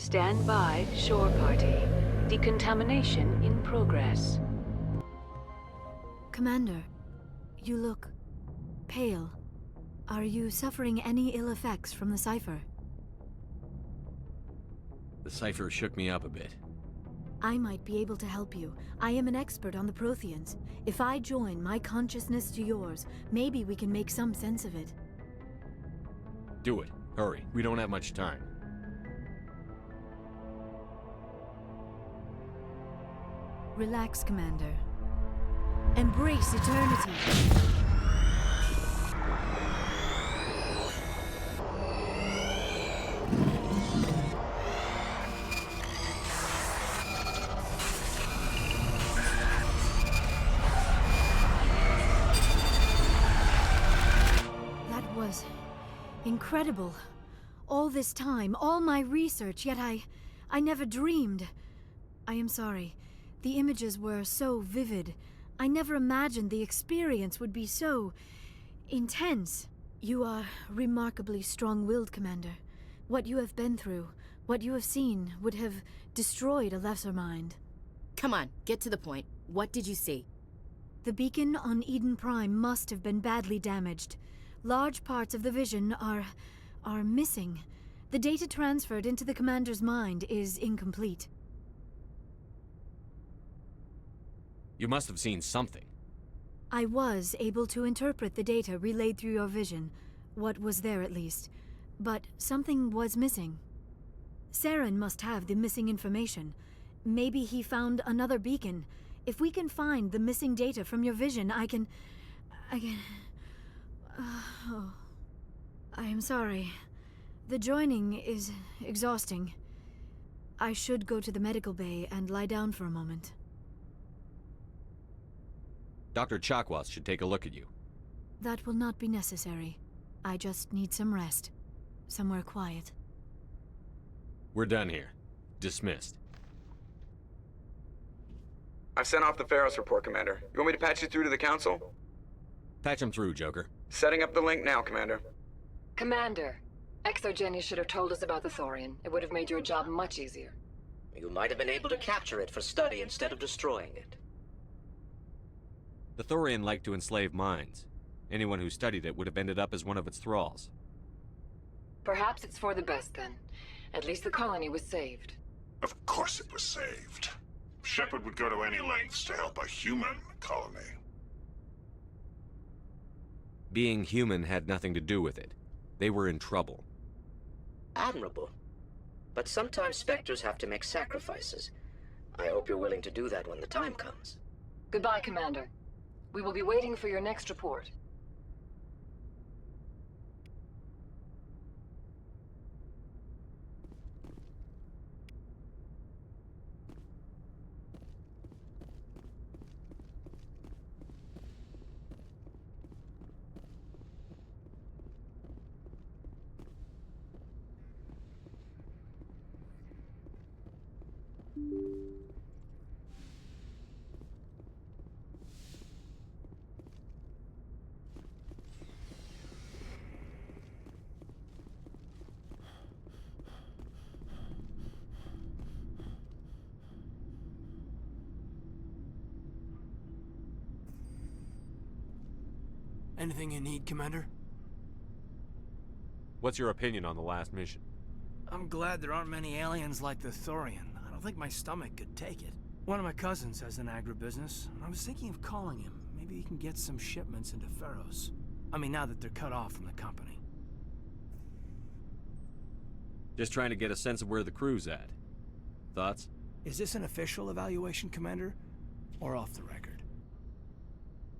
Stand by, shore party. Decontamination in progress. Commander, you look pale. Are you suffering any ill effects from the cipher? The cipher shook me up a bit. I might be able to help you. I am an expert on the Protheans. If I join my consciousness to yours, maybe we can make some sense of it. Do it. Hurry. We don't have much time. Relax, Commander. Embrace eternity. That was incredible. All this time, all my research, yet I never dreamed. I am sorry. The images were so vivid. I never imagined the experience would be so intense. You are remarkably strong-willed, Commander. What you have been through, what you have seen, would have destroyed a lesser mind. Come on, get to the point. What did you see? The beacon on Eden Prime must have been badly damaged. Large parts of the vision are missing. The data transferred into the Commander's mind is incomplete. You must have seen something. I was able to interpret the data relayed through your vision, what was there at least, but something was missing. Saren must have the missing information. Maybe he found another beacon. If we can find the missing data from your vision, I can... Oh. I am sorry. The joining is exhausting. I should go to the medical bay and lie down for a moment. Dr. Chakwas should take a look at you. That will not be necessary. I just need some rest. Somewhere quiet. We're done here. Dismissed. I've sent off the Pharos report, Commander. You want me to patch you through to the Council? Patch him through, Joker. Setting up the link now, Commander. Commander, Exogenia should have told us about the Thorian. It would have made your job much easier. You might have been able to capture it for study instead of destroying it. The Thorian liked to enslave minds. Anyone who studied it would have ended up as one of its thralls. Perhaps it's for the best then. At least the colony was saved. Of course it was saved. Shepard would go to any lengths to help a human colony. Being human had nothing to do with it. They were in trouble. Admirable. But sometimes Spectres have to make sacrifices. I hope you're willing to do that when the time comes. Goodbye, Commander. We will be waiting for your next report. Anything you need, Commander? What's your opinion on the last mission? I'm glad there aren't many aliens like the Thorian. I don't think my stomach could take it. One of my cousins has an agribusiness, and I was thinking of calling him. Maybe he can get some shipments into Pharos. I mean, now that they're cut off from the company. Just trying to get a sense of where the crew's at. Thoughts? Is this an official evaluation, Commander? Or off the record?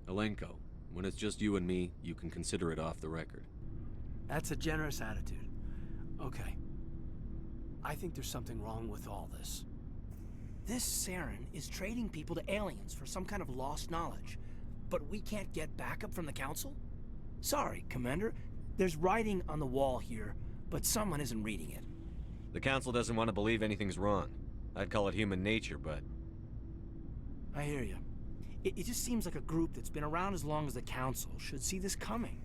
Alenko, when it's just you and me, you can consider it off the record. That's a generous attitude. Okay. I think there's something wrong with all this. This Saren is trading people to aliens for some kind of lost knowledge. But we can't get backup from the Council? Sorry, Commander. There's writing on the wall here, but someone isn't reading it. The Council doesn't want to believe anything's wrong. I'd call it human nature, but... I hear you. It just seems like a group that's been around as long as the Council should see this coming.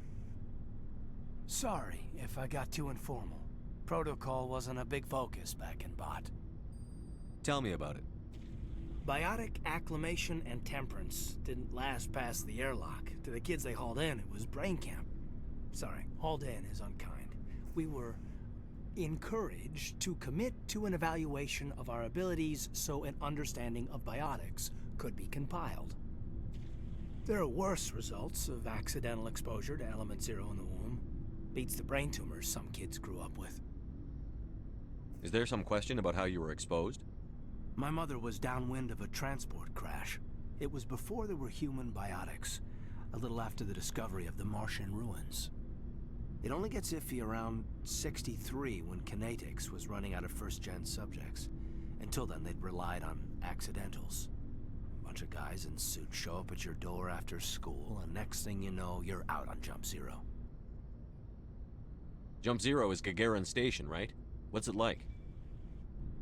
Sorry if I got too informal. Protocol wasn't a big focus back in Bot. Tell me about it. Biotic acclimation and temperance didn't last past the airlock. To the kids they hauled in, it was brain camp. Sorry, hauled in is unkind. We were encouraged to commit to an evaluation of our abilities so an understanding of biotics could be compiled. There are worse results of accidental exposure to Element Zero in the womb. Beats the brain tumors some kids grew up with. Is there some question about how you were exposed? My mother was downwind of a transport crash. It was before there were human biotics, a little after the discovery of the Martian ruins. It only gets iffy around 63 when Kinetics was running out of first-gen subjects. Until then, they'd relied on accidentals. A bunch of guys in suits show up at your door after school, and next thing you know, you're out on Jump Zero. Jump Zero is Gagarin Station, right? What's it like?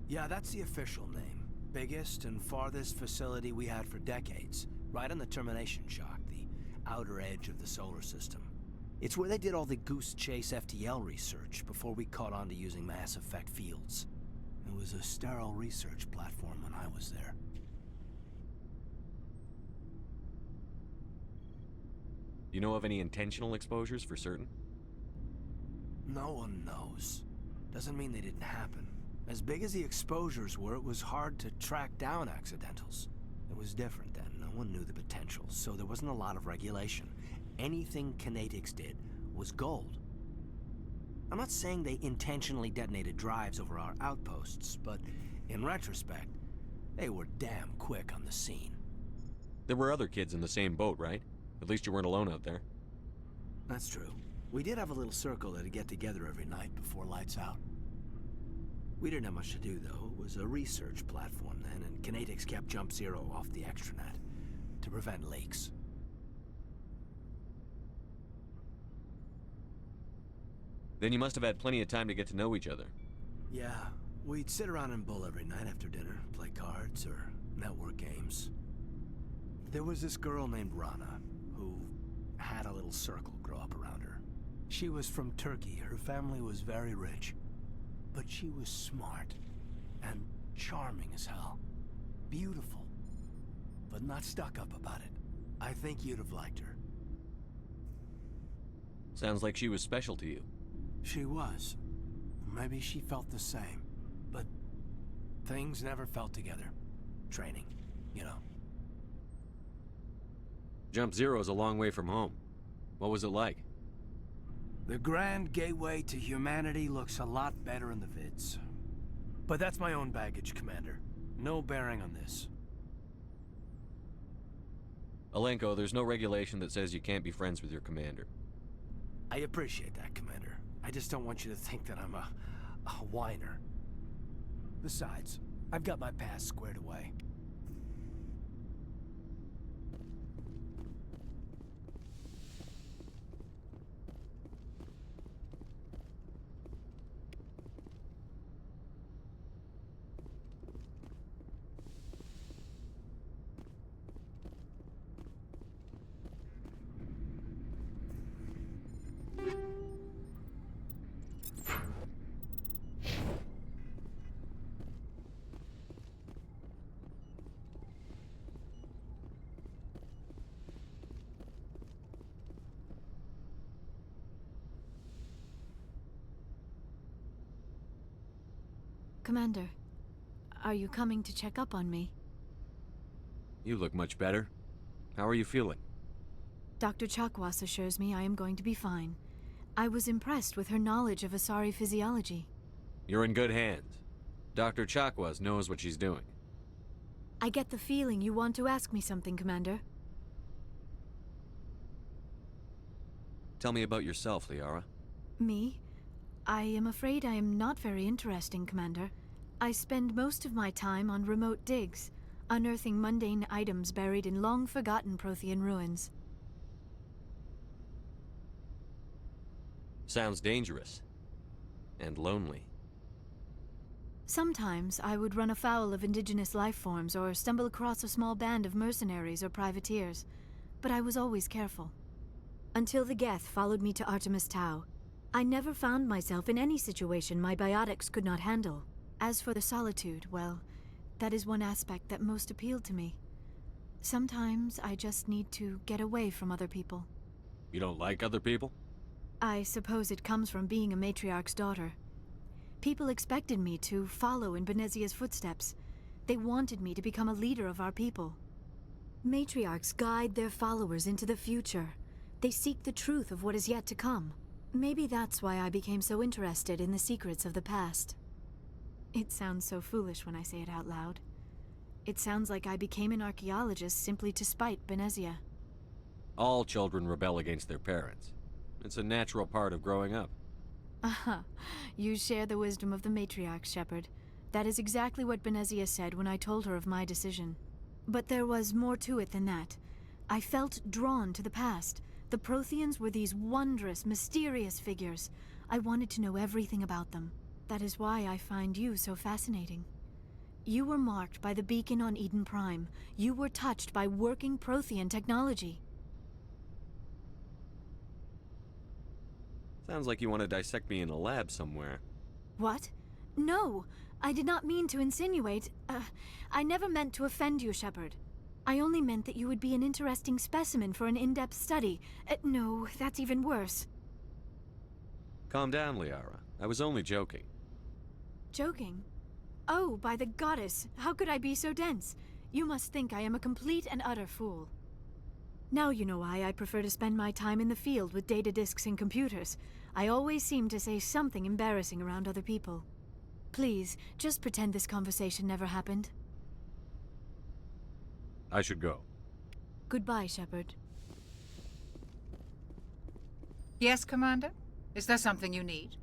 Yeah, that's the official name. Biggest and farthest facility we had for decades. Right on the termination shock, the outer edge of the solar system. It's where they did all the Goose Chase FTL research before we caught on to using mass effect fields. It was a sterile research platform when I was there. You know of any intentional exposures for certain? No one knows. Doesn't mean they didn't happen. As big as the exposures were, it was hard to track down accidentals. It was different then. No one knew the potential, so there wasn't a lot of regulation. Anything Kinetics did was gold. I'm not saying they intentionally detonated drives over our outposts, but in retrospect, they were damn quick on the scene. There were other kids in the same boat, right? At least you weren't alone out there. That's true. We did have a little circle that'd get together every night before lights out. We didn't have much to do, though. It was a research platform then, and Kinetics kept Jump Zero off the extranet to prevent leaks. Then you must have had plenty of time to get to know each other. Yeah, we'd sit around and bull every night after dinner, play cards or network games. There was this girl named Rana, who had a little circle grow up around her. She was from Turkey. Her family was very rich. But she was smart and charming as hell. Beautiful, but not stuck up about it. I think you'd have liked her. Sounds like she was special to you. She was. Maybe she felt the same. But things never felt together. Training, you know. Jump Zero is a long way from home. What was it like? The grand gateway to humanity looks a lot better in the vids. But that's my own baggage, Commander. No bearing on this. Alenko, there's no regulation that says you can't be friends with your commander. I appreciate that, Commander. I just don't want you to think that I'm a whiner. Besides, I've got my past squared away. Commander, are you coming to check up on me? You look much better. How are you feeling? Dr. Chakwas assures me I am going to be fine. I was impressed with her knowledge of Asari physiology. You're in good hands. Dr. Chakwas knows what she's doing. I get the feeling you want to ask me something, Commander. Tell me about yourself, Liara. Me? I am afraid I am not very interesting, Commander. I spend most of my time on remote digs, unearthing mundane items buried in long-forgotten Prothean ruins. Sounds dangerous. And lonely. Sometimes I would run afoul of indigenous life forms or stumble across a small band of mercenaries or privateers, but I was always careful. Until the Geth followed me to Artemis Tau. I never found myself in any situation my biotics could not handle. As for the solitude, well, that is one aspect that most appealed to me. Sometimes I just need to get away from other people. You don't like other people? I suppose it comes from being a matriarch's daughter. People expected me to follow in Benezia's footsteps. They wanted me to become a leader of our people. Matriarchs guide their followers into the future. They seek the truth of what is yet to come. Maybe that's why I became so interested in the secrets of the past. It sounds so foolish when I say it out loud. It sounds like I became an archaeologist simply to spite Benezia. All children rebel against their parents. It's a natural part of growing up. Aha, you share the wisdom of the matriarch, Shepard. That is exactly what Benezia said when I told her of my decision. But there was more to it than that. I felt drawn to the past. The Protheans were these wondrous, mysterious figures. I wanted to know everything about them. That is why I find you so fascinating. You were marked by the beacon on Eden Prime. You were touched by working Prothean technology. Sounds like you want to dissect me in a lab somewhere. What? No, I did not mean to insinuate. I never meant to offend you, Shepard. I only meant that you would be an interesting specimen for an in-depth study. No, that's even worse. Calm down, Liara. I was only joking. Joking? Oh, by the goddess, how could I be so dense? You must think I am a complete and utter fool. Now you know why I prefer to spend my time in the field with data disks and computers. I always seem to say something embarrassing around other people. Please, just pretend this conversation never happened. I should go. Goodbye, Shepard. Yes, Commander? Is there something you need?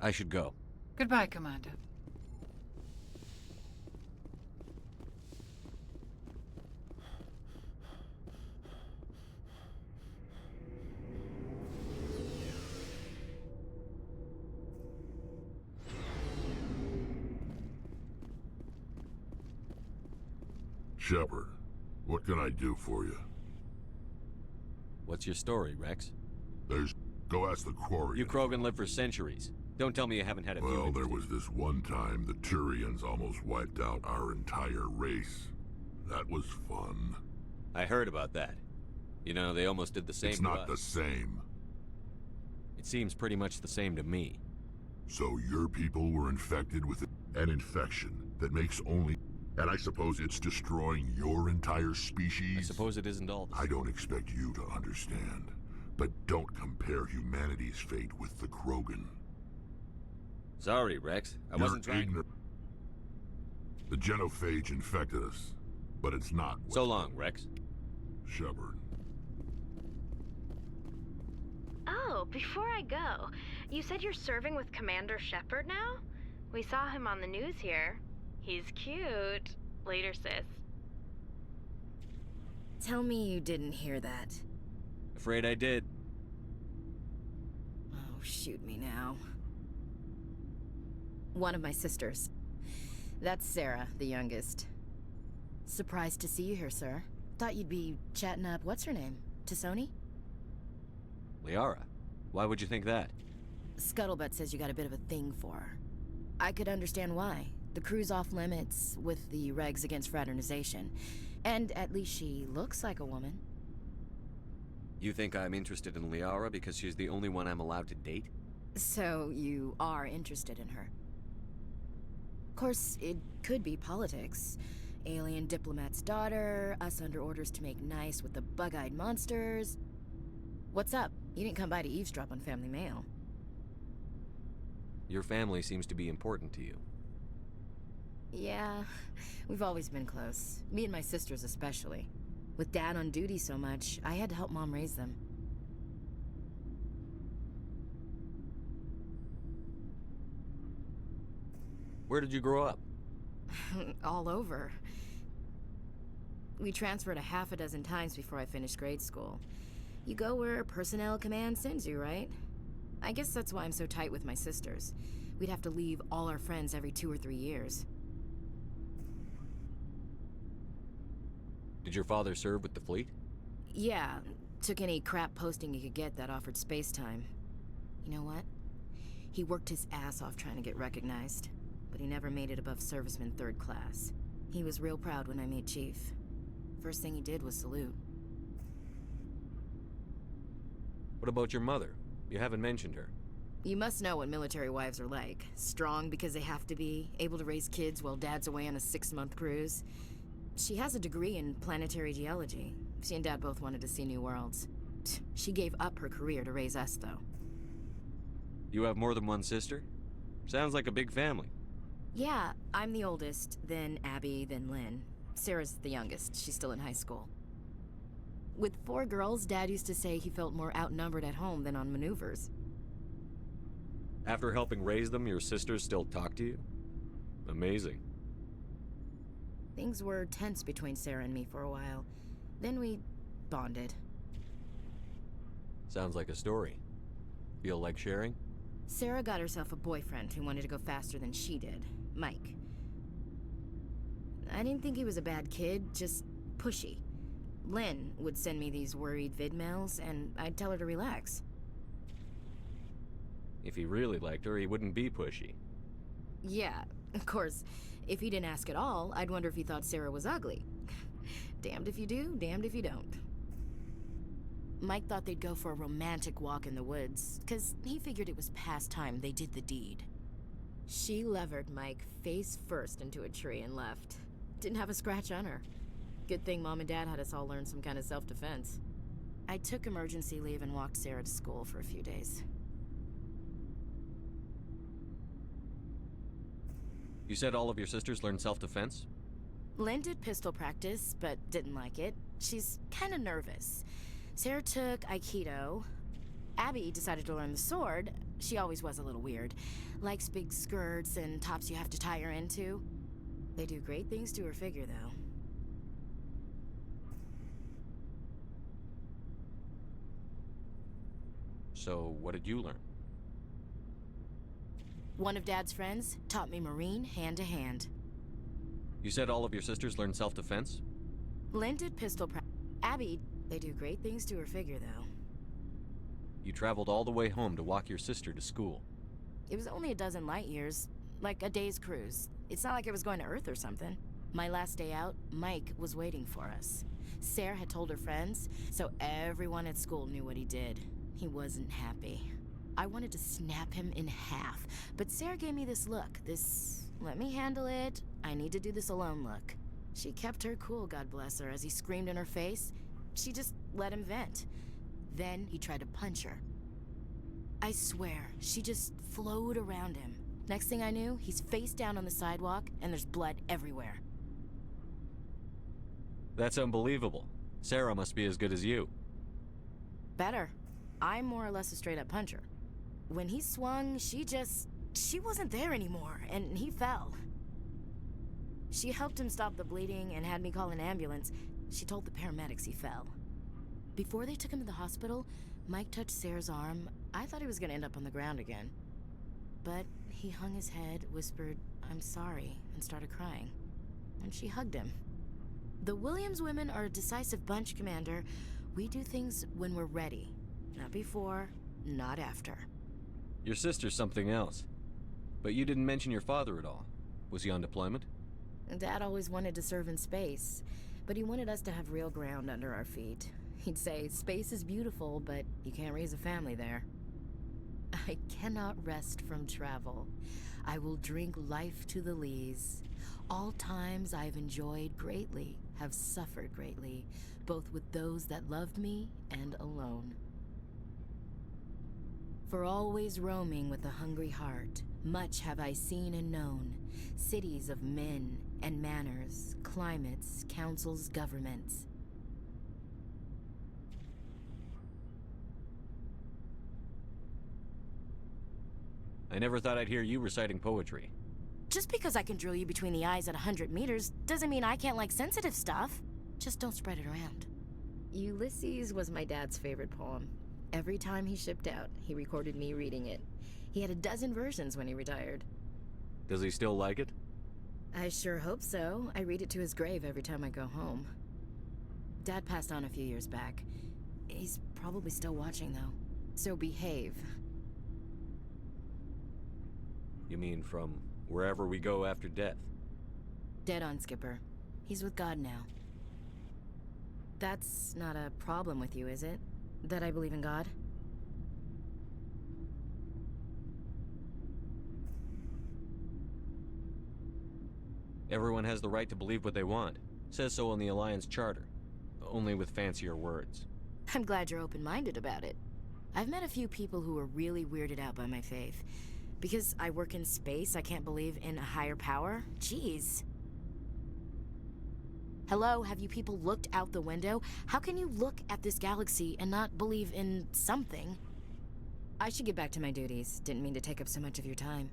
I should go. Goodbye, Commander. Shepard, what can I do for you? What's your story, Rex? Go ask the Quarians. You Krogan lived for centuries. Don't tell me you haven't had a few. Well, there was this one time the Turians almost wiped out our entire race. That was fun. I heard about that. You know, they almost did the same It's to not us. the same. It seems pretty much the same to me. So your people were infected with an infection that makes only... And I suppose it's destroying your entire species? I suppose it isn't all the I don't expect you to understand. But don't compare humanity's fate with the Krogan. Sorry, Rex. I You're wasn't trying. ignorant. The genophage infected us, but it's not. So long, Rex. Shepard. Oh, before I go, you said you're serving with Commander Shepard now? We saw him on the news here. He's cute. Later, sis. Tell me you didn't hear that. Afraid I did. Oh, shoot me now. One of my sisters. That's Sarah, the youngest. Surprised to see you here, sir. Thought you'd be chatting up, what's her name? T'Soni? Liara, why would you think that? Scuttlebutt says you got a bit of a thing for her. I could understand why. The crew's off limits with the regs against fraternization. And at least she looks like a woman. You think I'm interested in Liara because she's the only one I'm allowed to date? So you are interested in her. Of course, it could be politics. Alien diplomat's daughter, us under orders to make nice with the bug-eyed monsters. What's up? You didn't come by to eavesdrop on Family Mail. Your family seems to be important to you. Yeah, we've always been close. Me and my sisters especially. With Dad on duty so much, I had to help Mom raise them. Where did you grow up? All over. We transferred a half a dozen times before I finished grade school. You go where personnel command sends you, right? I guess that's why I'm so tight with my sisters. We'd have to leave all our friends every 2 or 3 years. Did your father serve with the fleet? Yeah, Took any crap posting he could get that offered space time. You know what? He worked his ass off trying to get recognized, but he never made it above serviceman 3rd class. He was real proud when I met Chief. First thing he did was salute. What about your mother? You haven't mentioned her. You must know what military wives are like. Strong because they have to be, able to raise kids while dad's away on a 6-month cruise. She has a degree in planetary geology. She and Dad both wanted to see new worlds. She gave up her career to raise us, though. You have more than one sister? Sounds like a big family. Yeah, I'm the oldest, then Abby, then Lynn. Sarah's the youngest. She's still in high school. With 4 girls, Dad used to say he felt more outnumbered at home than on maneuvers. After helping raise them, your sisters still talk to you? Amazing. Things were tense between Sarah and me for a while. Then we bonded. Sounds like a story. Feel like sharing? Sarah got herself a boyfriend who wanted to go faster than she did, Mike. I didn't think he was a bad kid, just pushy. Lynn would send me these worried vidmails, and I'd tell her to relax. If he really liked her, he wouldn't be pushy. Yeah, of course. If he didn't ask at all, I'd wonder if he thought Sarah was ugly. Damned if you do, damned if you don't. Mike thought they'd go for a romantic walk in the woods, 'cause he figured it was past time they did the deed. She levered Mike face first into a tree and left. Didn't have a scratch on her. Good thing Mom and Dad had us all learn some kind of self-defense. I took emergency leave and walked Sarah to school for a few days. You said all of your sisters learned self-defense? Lynn did pistol practice, but didn't like it. She's kind of nervous. Sarah took Aikido. Abby decided to learn the sword. She always was a little weird. Likes big skirts and tops you have to tie her into. They do great things to her figure, though. So, what did you learn? One of Dad's friends taught me Marine hand to hand. You said all of your sisters learned self-defense? Lynn did pistol practice. Abby, they do great things to her figure, though. You traveled all the way home to walk your sister to school. It was only a dozen light years, like a day's cruise. It's not like I was going to Earth or something. My last day out, Mike was waiting for us. Sarah had told her friends, so everyone at school knew what he did. He wasn't happy. I wanted to snap him in half, but Sarah gave me this look, this let me handle it, I need to do this alone look. She kept her cool, God bless her, as he screamed in her face. She just let him vent. Then he tried to punch her. I swear, she just flowed around him. Next thing I knew, he's face down on the sidewalk, and there's blood everywhere. That's unbelievable. Sarah must be as good as you. Better. I'm more or less a straight-up puncher. When he swung, she wasn't there anymore, and he fell. She helped him stop the bleeding and had me call an ambulance. She told the paramedics he fell. Before they took him to the hospital, Mike touched Sarah's arm. I thought he was gonna end up on the ground again. But he hung his head, whispered, "I'm sorry," and started crying. And she hugged him. The Williams women are a decisive bunch, Commander. We do things when we're ready. Not before, not after. Your sister's something else. But you didn't mention your father at all. Was he on deployment? Dad always wanted to serve in space, but he wanted us to have real ground under our feet. He'd say, space is beautiful, but you can't raise a family there. I cannot rest from travel. I will drink life to the lees. All times I've enjoyed greatly, have suffered greatly, both with those that loved me and alone. For always roaming with a hungry heart, much have I seen and known, cities of men and manners, climates, councils, governments. I never thought I'd hear you reciting poetry. Just because I can drill you between the eyes at 100 meters doesn't mean I can't like sensitive stuff. Just don't spread it around. Ulysses was my dad's favorite poem. Every time he shipped out, he recorded me reading it. He had a dozen versions when he retired. Does he still like it? I sure hope so. I read it to his grave every time I go home. Dad passed on a few years back. He's probably still watching, though. So behave. You mean from wherever we go after death? Dead on, Skipper. He's with God now. That's not a problem with you, is it? That I believe in God? Everyone has the right to believe what they want. Says so in the Alliance Charter. Only with fancier words. I'm glad you're open-minded about it. I've met a few people who are really weirded out by my faith. Because I work in space, I can't believe in a higher power? Jeez. Hello, have you people looked out the window? How can you look at this galaxy and not believe in something? I should get back to my duties. Didn't mean to take up so much of your time.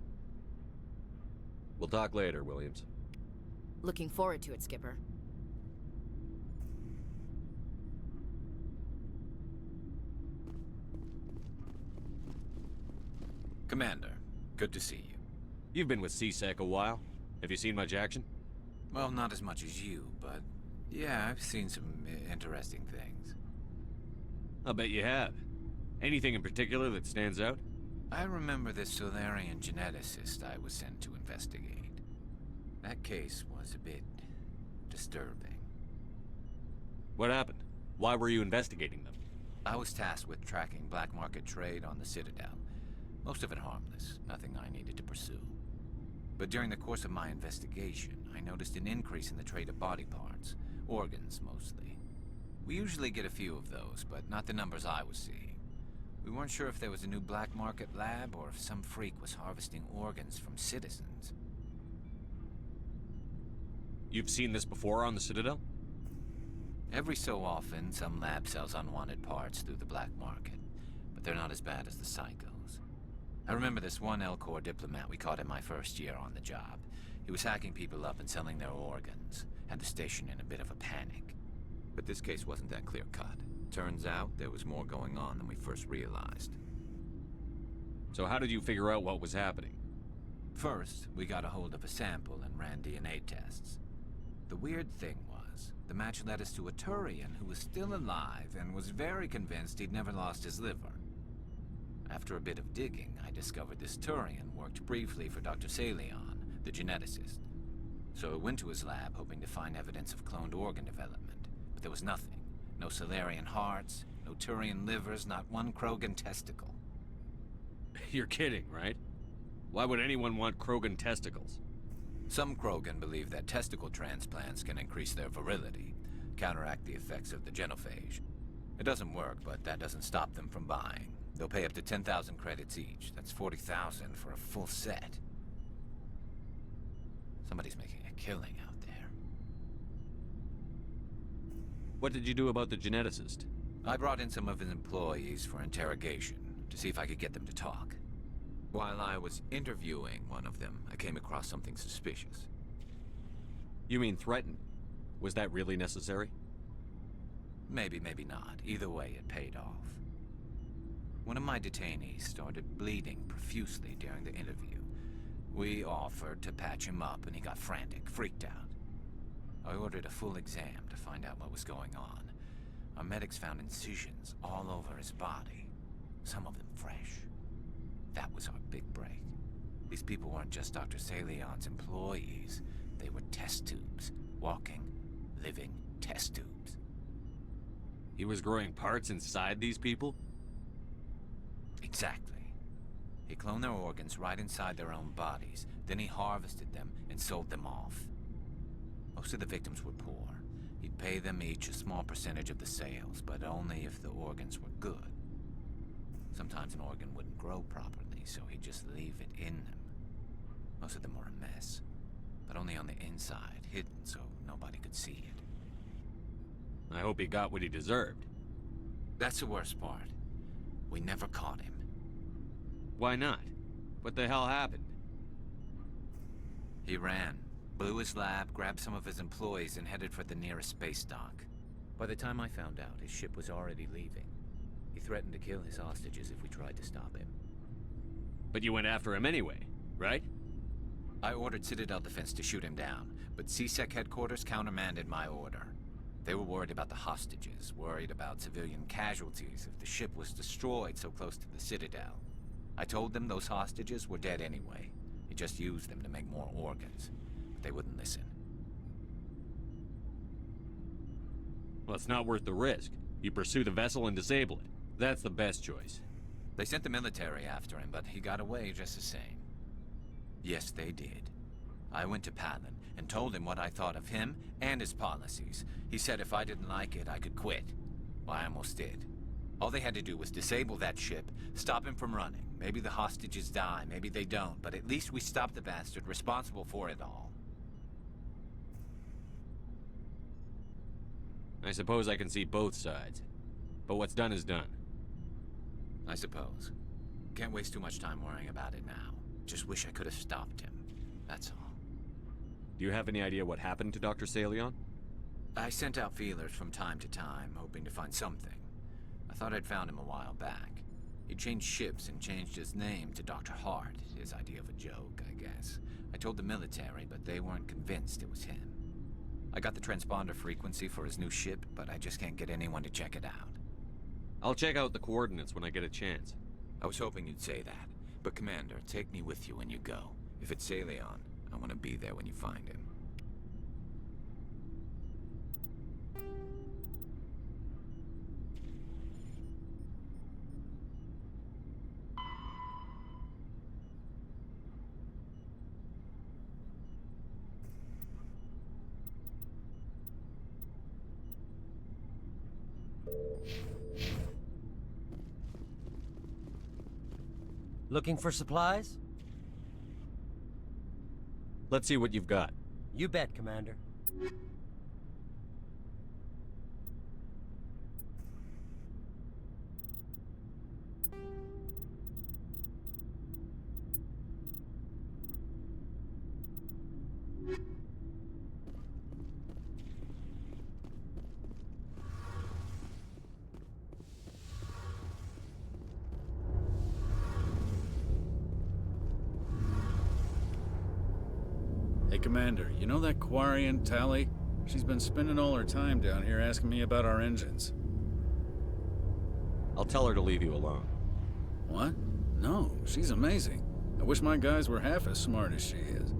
We'll talk later, Williams. Looking forward to it, Skipper. Commander, good to see you. You've been with CSEC a while. Have you seen much action? Well, not as much as you, but yeah, I've seen some interesting things. I'll bet you have. Anything in particular that stands out? I remember this Solarian geneticist I was sent to investigate. That case was a bit disturbing. What happened? Why were you investigating them? I was tasked with tracking black market trade on the Citadel. Most of it harmless, nothing I needed to pursue. But during the course of my investigation, I noticed an increase in the trade of body parts, organs mostly. We usually get a few of those, but not the numbers I was seeing. We weren't sure if there was a new black market lab or if some freak was harvesting organs from citizens. You've seen this before on the Citadel? Every so often, some lab sells unwanted parts through the black market, but they're not as bad as the psychos. I remember this one Elcor diplomat we caught in my first year on the job. He was hacking people up and selling their organs, had the station in a bit of a panic. But this case wasn't that clear-cut. Turns out there was more going on than we first realized. So how did you figure out what was happening? First, we got a hold of a sample and ran DNA tests. The weird thing was, the match led us to a Turian who was still alive and was very convinced he'd never lost his liver. After a bit of digging, I discovered this Turian worked briefly for Dr. Salion, the geneticist. So I went to his lab hoping to find evidence of cloned organ development, but there was nothing. No Solarian hearts, no Turian livers, not one Krogan testicle. You're kidding, right? Why would anyone want Krogan testicles? Some Krogan believe that testicle transplants can increase their virility, counteract the effects of the genophage. It doesn't work, but that doesn't stop them from buying. They'll pay up to 10,000 credits each. That's 40,000 for a full set. Somebody's making a killing out there. What did you do about the geneticist? I brought in some of his employees for interrogation, to see if I could get them to talk. While I was interviewing one of them, I came across something suspicious. You mean threatened? Was that really necessary? Maybe, maybe not. Either way, it paid off. One of my detainees started bleeding profusely during the interview. We offered to patch him up, and he got frantic, freaked out. I ordered a full exam to find out what was going on. Our medics found incisions all over his body, some of them fresh. That was our big break. These people weren't just Dr. Salion's employees. They were test tubes. Walking, living test tubes. He was growing parts inside these people? Exactly. He cloned their organs right inside their own bodies. Then he harvested them and sold them off. Most of the victims were poor. He'd pay them each a small percentage of the sales, but only if the organs were good. Sometimes an organ wouldn't grow properly, so he'd just leave it in them. Most of them were a mess, but only on the inside, hidden so nobody could see it. I hope he got what he deserved. That's the worst part. We never caught him. Why not? What the hell happened? He ran, blew his lab, grabbed some of his employees, and headed for the nearest space dock. By the time I found out, his ship was already leaving. He threatened to kill his hostages if we tried to stop him. But you went after him anyway, right? I ordered Citadel Defense to shoot him down, but CSEC headquarters countermanded my order. They were worried about the hostages, worried about civilian casualties if the ship was destroyed so close to the Citadel. I told them those hostages were dead anyway. He just used them to make more organs. But they wouldn't listen. Well, it's not worth the risk. You pursue the vessel and disable it. That's the best choice. They sent the military after him, but he got away just the same. Yes, they did. I went to Palin and told him what I thought of him and his policies. He said if I didn't like it, I could quit. Well, I almost did. All they had to do was disable that ship, stop him from running. Maybe the hostages die, maybe they don't, but at least we stopped the bastard responsible for it all. I suppose I can see both sides. But what's done is done. I suppose. Can't waste too much time worrying about it now. Just wish I could have stopped him. That's all. Do you have any idea what happened to Dr. Salion? I sent out feelers from time to time, hoping to find something. I thought I'd found him a while back. He changed ships and changed his name to Dr. Hart, his idea of a joke, I guess. I told the military, but they weren't convinced it was him. I got the transponder frequency for his new ship, but I just can't get anyone to check it out. I'll check out the coordinates when I get a chance. I was hoping you'd say that. But Commander, take me with you when you go. If it's Salion, I want to be there when you find him. Looking for supplies? Let's see what you've got. You bet, Commander. Hey, Commander, you know that Quarian, Tali? She's been spending all her time down here asking me about our engines. I'll tell her to leave you alone. What? No, she's amazing. I wish my guys were half as smart as she is.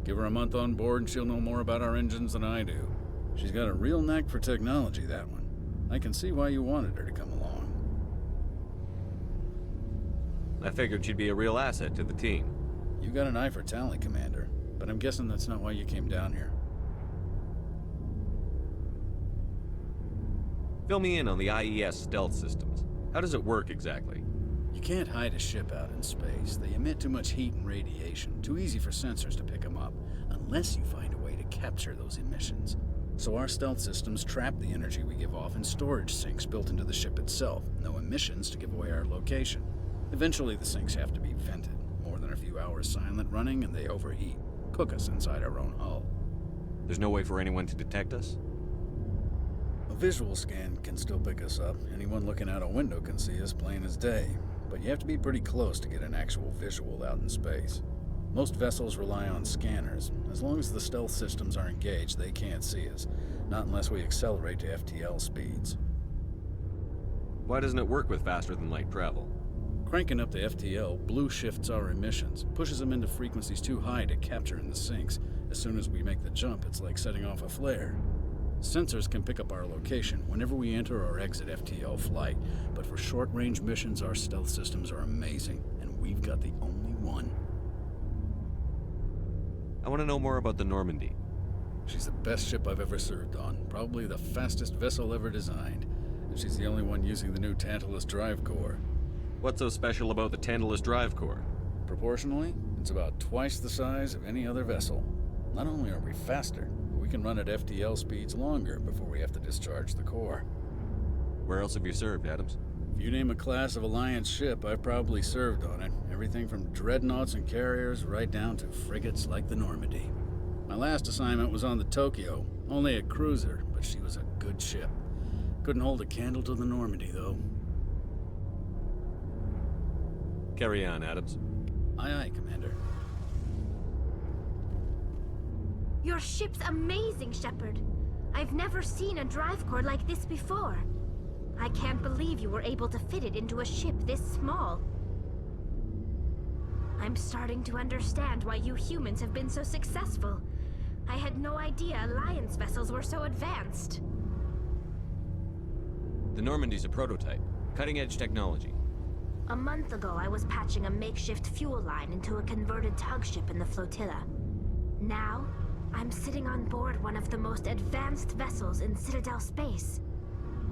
Give her a month on board and she'll know more about our engines than I do. She's got a real knack for technology, that one. I can see why you wanted her to come along. I figured she'd be a real asset to the team. You got an eye for Tali, Commander. But I'm guessing that's not why you came down here. Fill me in on the IES stealth systems. How does it work exactly? You can't hide a ship out in space. They emit too much heat and radiation. Too easy for sensors to pick them up, unless you find a way to capture those emissions. So our stealth systems trap the energy we give off in storage sinks built into the ship itself. No emissions to give away our location. Eventually the sinks have to be vented. More than a few hours silent running and they overheat. Cook us inside our own hull. There's no way for anyone to detect us? A visual scan can still pick us up. Anyone looking out a window can see us plain as day. But you have to be pretty close to get an actual visual out in space. Most vessels rely on scanners. As long as the stealth systems are engaged, they can't see us. Not unless we accelerate to FTL speeds. Why doesn't it work with faster-than-light travel? Cranking up the FTL blue shifts our emissions, pushes them into frequencies too high to capture in the sinks. As soon as we make the jump, it's like setting off a flare. Sensors can pick up our location whenever we enter or exit FTL flight, but for short-range missions, our stealth systems are amazing, and we've got the only one. I want to know more about the Normandy. She's the best ship I've ever served on, probably the fastest vessel ever designed, and she's the only one using the new Tantalus drive core. What's so special about the Tantalus drive core? Proportionally, it's about twice the size of any other vessel. Not only are we faster, but we can run at FTL speeds longer before we have to discharge the core. Where else have you served, Adams? If you name a class of Alliance ship, I've probably served on it. Everything from dreadnoughts and carriers right down to frigates like the Normandy. My last assignment was on the Tokyo, only a cruiser, but she was a good ship. Couldn't hold a candle to the Normandy, though. Carry on, Adams. Aye, aye, Commander. Your ship's amazing, Shepard. I've never seen a drive core like this before. I can't believe you were able to fit it into a ship this small. I'm starting to understand why you humans have been so successful. I had no idea Alliance vessels were so advanced. The Normandy's a prototype. Cutting-edge technology. A month ago, I was patching a makeshift fuel line into a converted tug ship in the flotilla. Now, I'm sitting on board one of the most advanced vessels in Citadel space.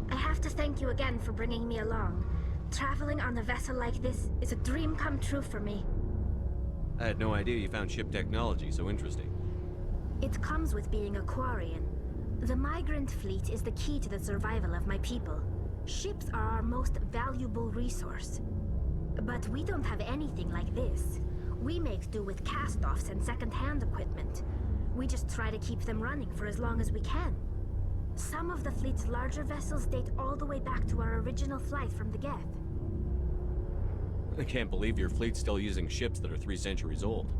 I have to thank you again for bringing me along. Traveling on a vessel like this is a dream come true for me. I had no idea you found ship technology so interesting. It comes with being a Quarian. The migrant fleet is the key to the survival of my people. Ships are our most valuable resource. But we don't have anything like this. We make do with cast-offs and second-hand equipment. We just try to keep them running for as long as we can. Some of the fleet's larger vessels date all the way back to our original flight from the Geth. I can't believe your fleet's still using ships that are 3 centuries old.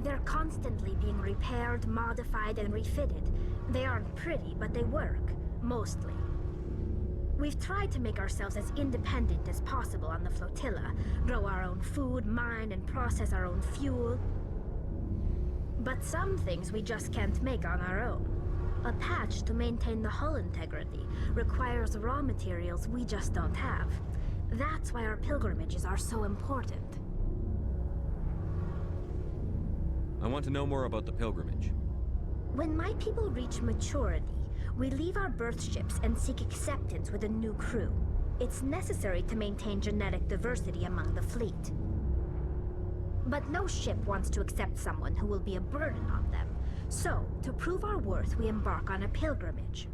They're constantly being repaired, modified, and refitted. They aren't pretty, but they work. Mostly. We've tried to make ourselves as independent as possible on the flotilla, grow our own food, mine and process our own fuel. But some things we just can't make on our own. A patch to maintain the hull integrity requires raw materials we just don't have. That's why our pilgrimages are so important. I want to know more about the pilgrimage. When my people reach maturity, we leave our birth ships and seek acceptance with a new crew. It's necessary to maintain genetic diversity among the fleet. But no ship wants to accept someone who will be a burden on them. So, to prove our worth, we embark on a pilgrimage.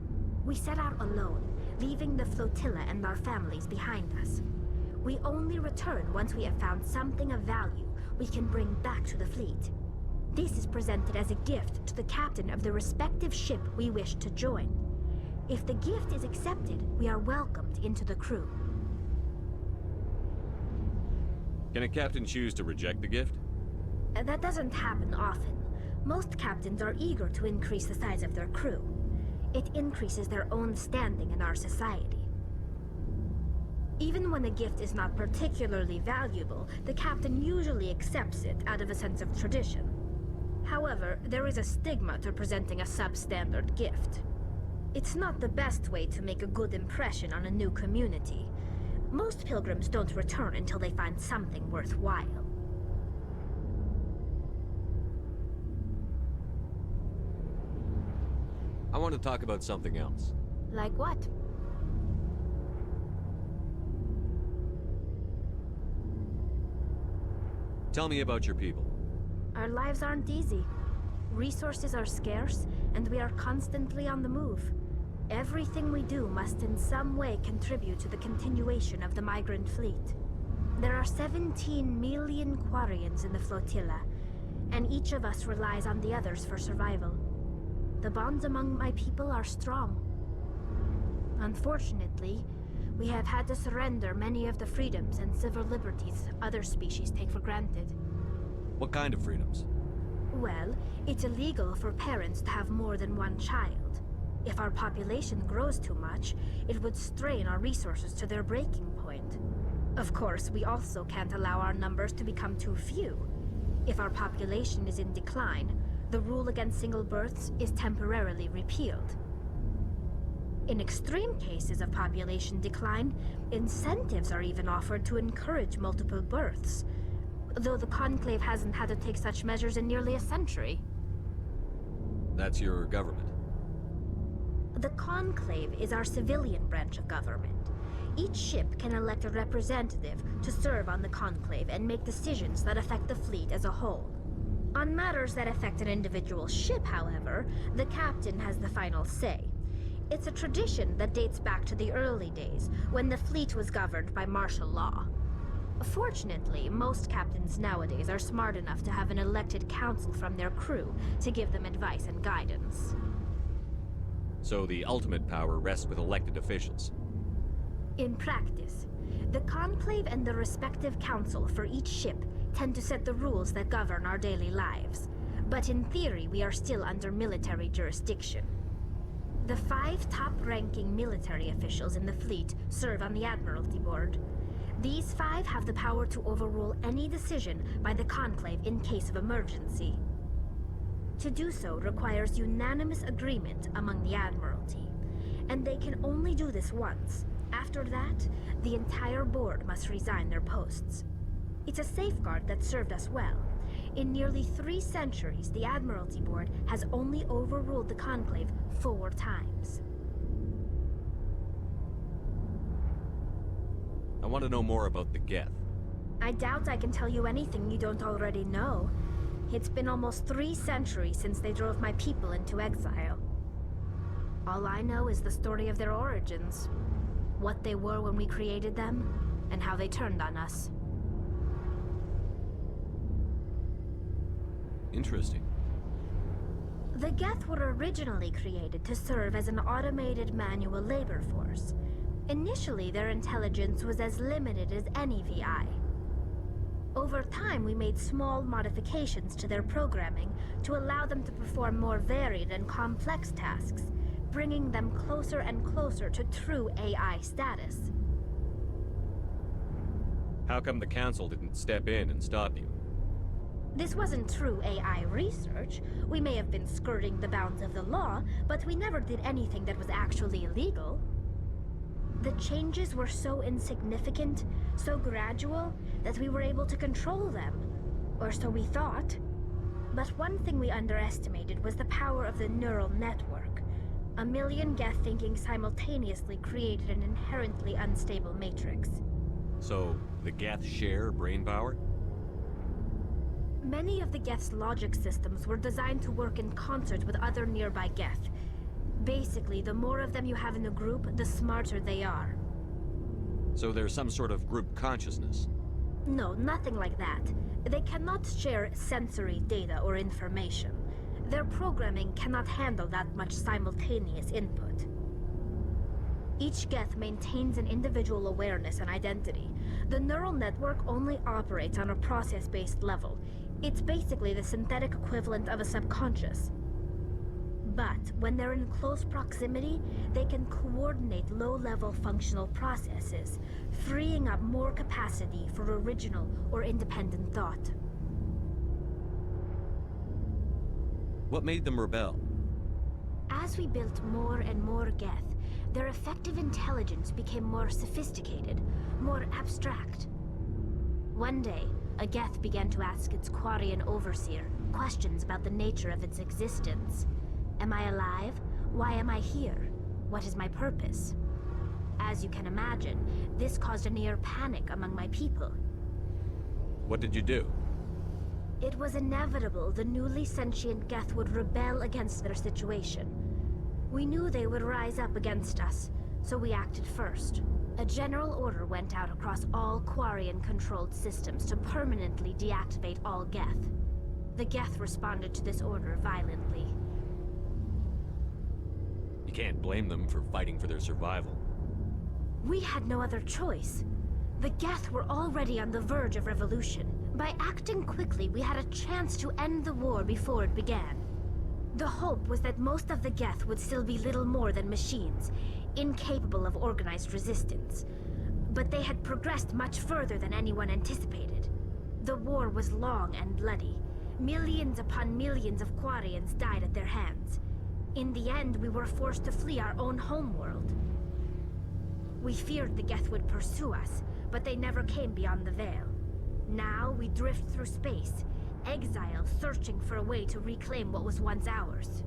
We set out alone, leaving the flotilla and our families behind us. We only return once we have found something of value we can bring back to the fleet. This is presented as a gift to the captain of the respective ship we wish to join. If the gift is accepted, we are welcomed into the crew. Can a captain choose to reject the gift? That doesn't happen often. Most captains are eager to increase the size of their crew. It increases their own standing in our society. Even when a gift is not particularly valuable, the captain usually accepts it out of a sense of tradition. However, there is a stigma to presenting a substandard gift. It's not the best way to make a good impression on a new community. Most pilgrims don't return until they find something worthwhile. I want to talk about something else. Like what? Tell me about your people. Our lives aren't easy. Resources are scarce, and we are constantly on the move. Everything we do must in some way contribute to the continuation of the migrant fleet. There are 17 million Quarians in the flotilla, and each of us relies on the others for survival. The bonds among my people are strong. Unfortunately, we have had to surrender many of the freedoms and civil liberties other species take for granted. What kind of freedoms? Well, it's illegal for parents to have more than one child. If our population grows too much, it would strain our resources to their breaking point. Of course, we also can't allow our numbers to become too few. If our population is in decline, the rule against single births is temporarily repealed. In extreme cases of population decline, incentives are even offered to encourage multiple births, though the Conclave hasn't had to take such measures in nearly a century. That's your government. The Conclave is our civilian branch of government. Each ship can elect a representative to serve on the Conclave and make decisions that affect the fleet as a whole. On matters that affect an individual ship, however, the captain has the final say. It's a tradition that dates back to the early days, when the fleet was governed by martial law. Fortunately, most captains nowadays are smart enough to have an elected council from their crew to give them advice and guidance. So the ultimate power rests with elected officials. In practice, the Conclave and the respective council for each ship tend to set the rules that govern our daily lives. But in theory, we are still under military jurisdiction. The 5 top-ranking military officials in the fleet serve on the Admiralty Board. These 5 have the power to overrule any decision by the Conclave in case of emergency. To do so requires unanimous agreement among the Admiralty, and they can only do this once. After that, the entire board must resign their posts. It's a safeguard that served us well. In nearly 3 centuries, the Admiralty Board has only overruled the Conclave 4 times. I want to know more about the Geth. I doubt I can tell you anything you don't already know. It's been almost 3 centuries since they drove my people into exile. All I know is the story of their origins. What they were when we created them, and how they turned on us. Interesting. The Geth were originally created to serve as an automated manual labor force. Initially, their intelligence was as limited as any VI. Over time, we made small modifications to their programming to allow them to perform more varied and complex tasks, bringing them closer and closer to true AI status. How come the Council didn't step in and stop you? This wasn't true AI research. We may have been skirting the bounds of the law, but we never did anything that was actually illegal. The changes were so insignificant, so gradual, that we were able to control them. Or so we thought. But one thing we underestimated was the power of the neural network. 1 million Geth thinking simultaneously created an inherently unstable matrix. So, the Geth share brain power? Many of the Geth's logic systems were designed to work in concert with other nearby Geth. Basically, the more of them you have in a group, the smarter they are. So there's some sort of group consciousness? No, nothing like that. They cannot share sensory data or information. Their programming cannot handle that much simultaneous input. Each Geth maintains an individual awareness and identity. The neural network only operates on a process-based level. It's basically the synthetic equivalent of a subconscious. But when they're in close proximity, they can coordinate low-level functional processes, freeing up more capacity for original or independent thought. What made them rebel? As we built more and more Geth, their effective intelligence became more sophisticated, more abstract. One day, a Geth began to ask its Quarian overseer questions about the nature of its existence. Am I alive? Why am I here? What is my purpose? As you can imagine, this caused a near panic among my people. What did you do? It was inevitable the newly sentient Geth would rebel against their situation. We knew they would rise up against us, so we acted first. A general order went out across all Quarian-controlled systems to permanently deactivate all Geth. The Geth responded to this order violently. You can't blame them for fighting for their survival. We had no other choice. The Geth were already on the verge of revolution. By acting quickly, we had a chance to end the war before it began. The hope was that most of the Geth would still be little more than machines, incapable of organized resistance. But they had progressed much further than anyone anticipated. The war was long and bloody. Millions upon millions of Quarians died at their hands. In the end, we were forced to flee our own homeworld. We feared the Geth would pursue us, but they never came beyond the Veil. Now we drift through space, exile searching for a way to reclaim what was once ours.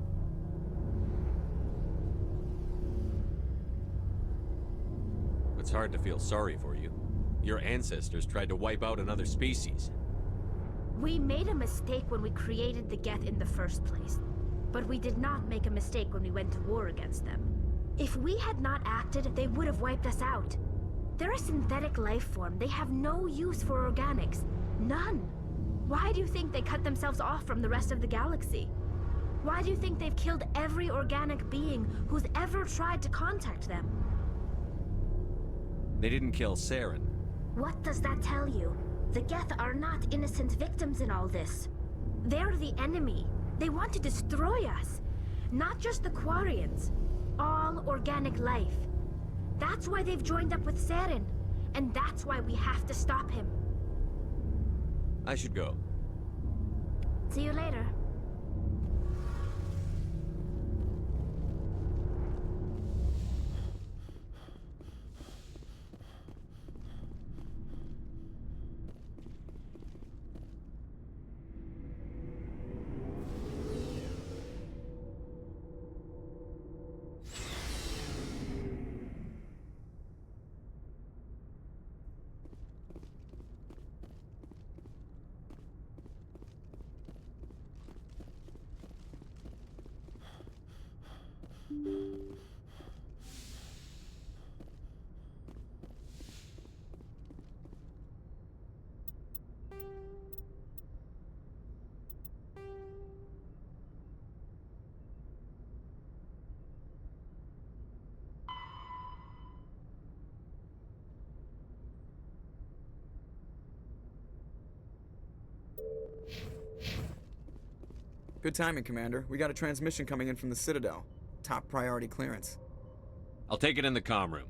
It's hard to feel sorry for you. Your ancestors tried to wipe out another species. We made a mistake when we created the Geth in the first place, but we did not make a mistake when we went to war against them. If we had not acted, they would have wiped us out. They're a synthetic life form. They have no use for organics. None. Why do you think they cut themselves off from the rest of the galaxy? Why do you think they've killed every organic being who's ever tried to contact them? They didn't kill Saren. What does that tell you? The Geth are not innocent victims in all this. They're the enemy. They want to destroy us. Not just the Quarians. all organic life. That's why they've joined up with Saren. And that's why we have to stop him. I should go. See you later. Good timing, Commander. We got a transmission coming in from the Citadel. Top priority clearance. I'll take it in the comm room.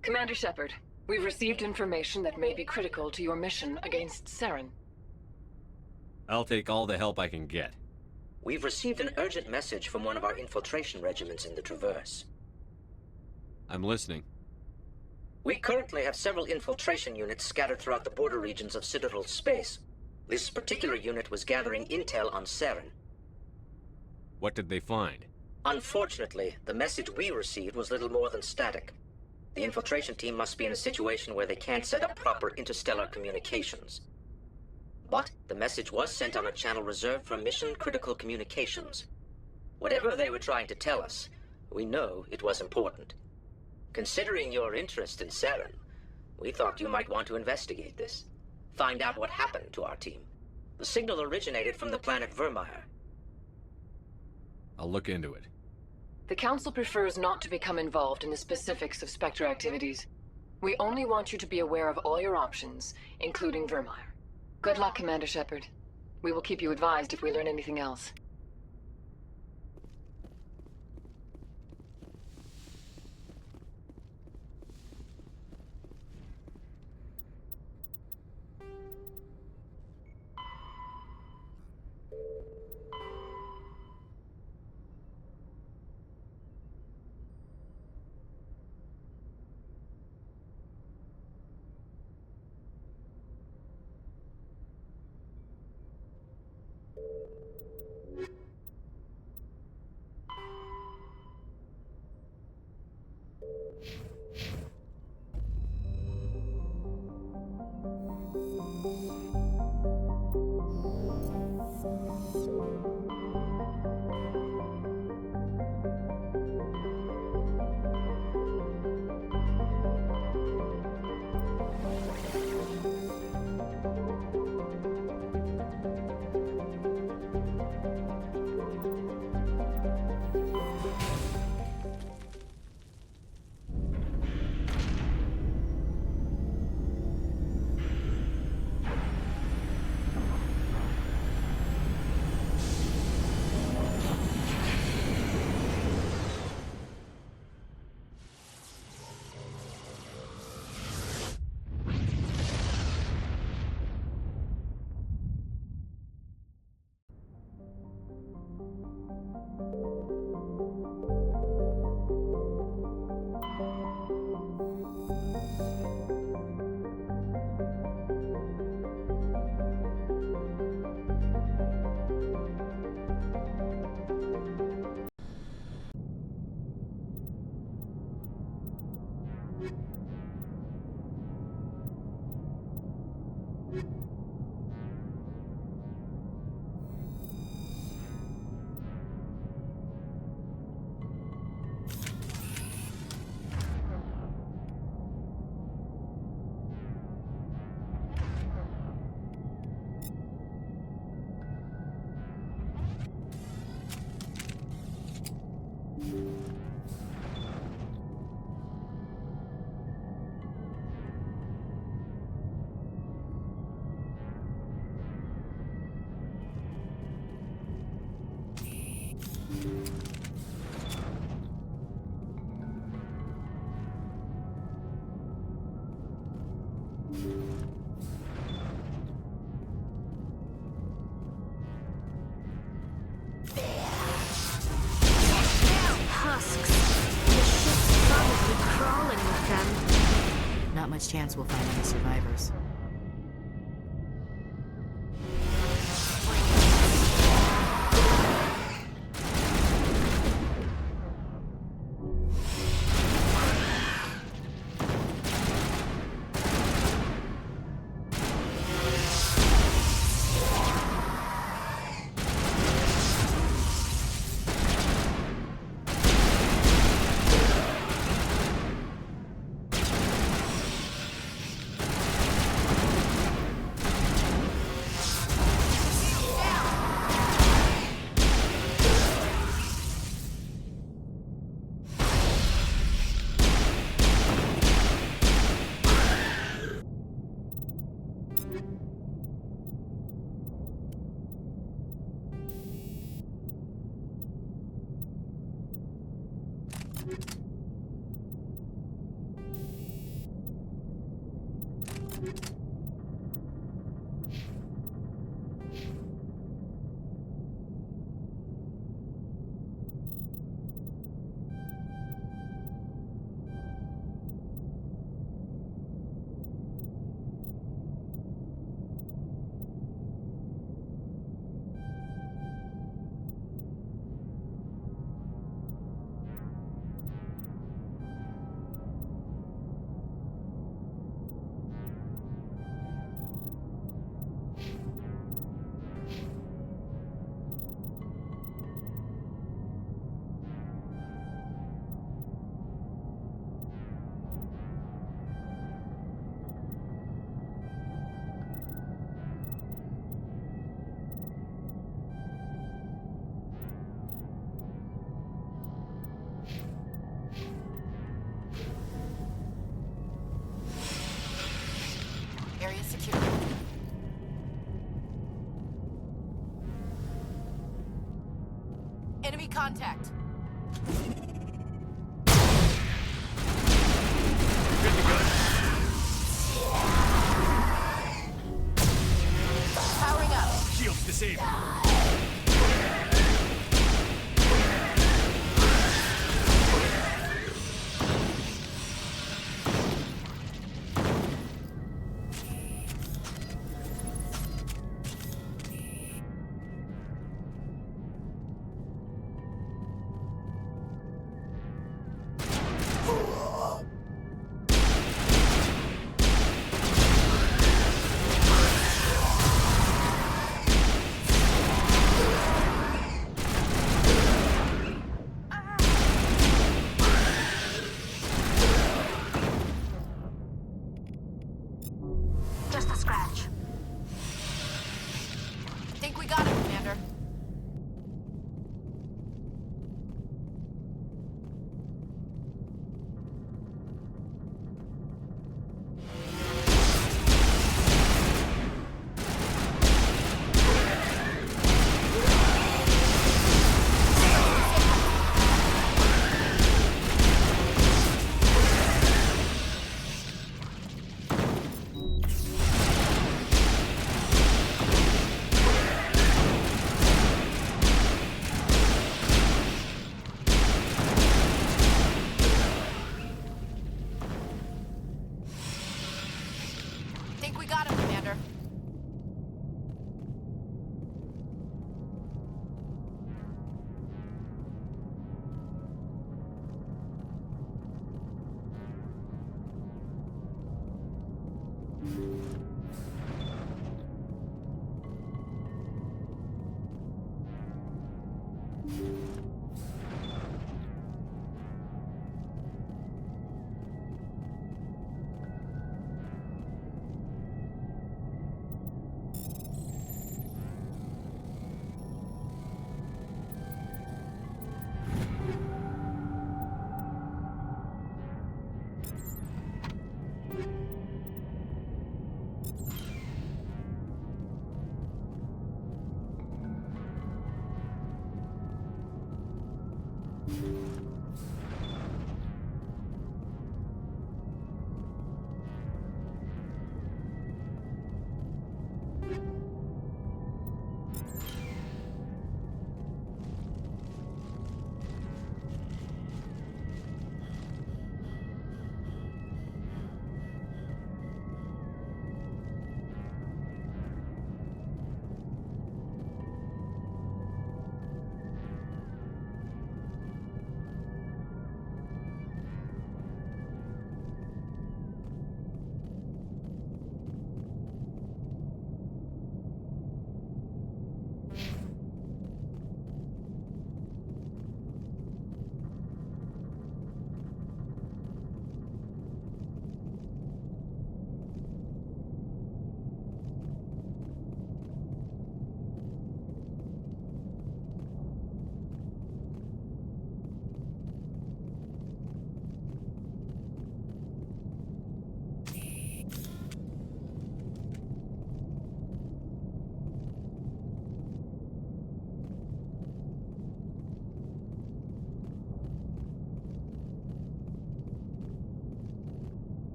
Commander Shepard, we've received information that may be critical to your mission against Saren. I'll take all the help I can get. We've received an urgent message from one of our infiltration regiments in the Traverse. I'm listening. We currently have several infiltration units scattered throughout the border regions of Citadel space. This particular unit was gathering intel on Saren. What did they find? Unfortunately, the message we received was little more than static. The infiltration team must be in a situation where they can't set up proper interstellar communications. But the message was sent on a channel reserved for mission-critical communications. Whatever they were trying to tell us, we know it was important. Considering your interest in Saren, we thought you might want to investigate this. Find out what happened to our team. The signal originated from the planet Vermeer. I'll look into it. The Council prefers not to become involved in the specifics of Spectre activities. We only want you to be aware of all your options, including Vermeer. Good luck, Commander Shepard. We will keep you advised if we learn anything else. much chance we'll find any survivors. Area secure. Enemy contact. Powering up. Shields disabled.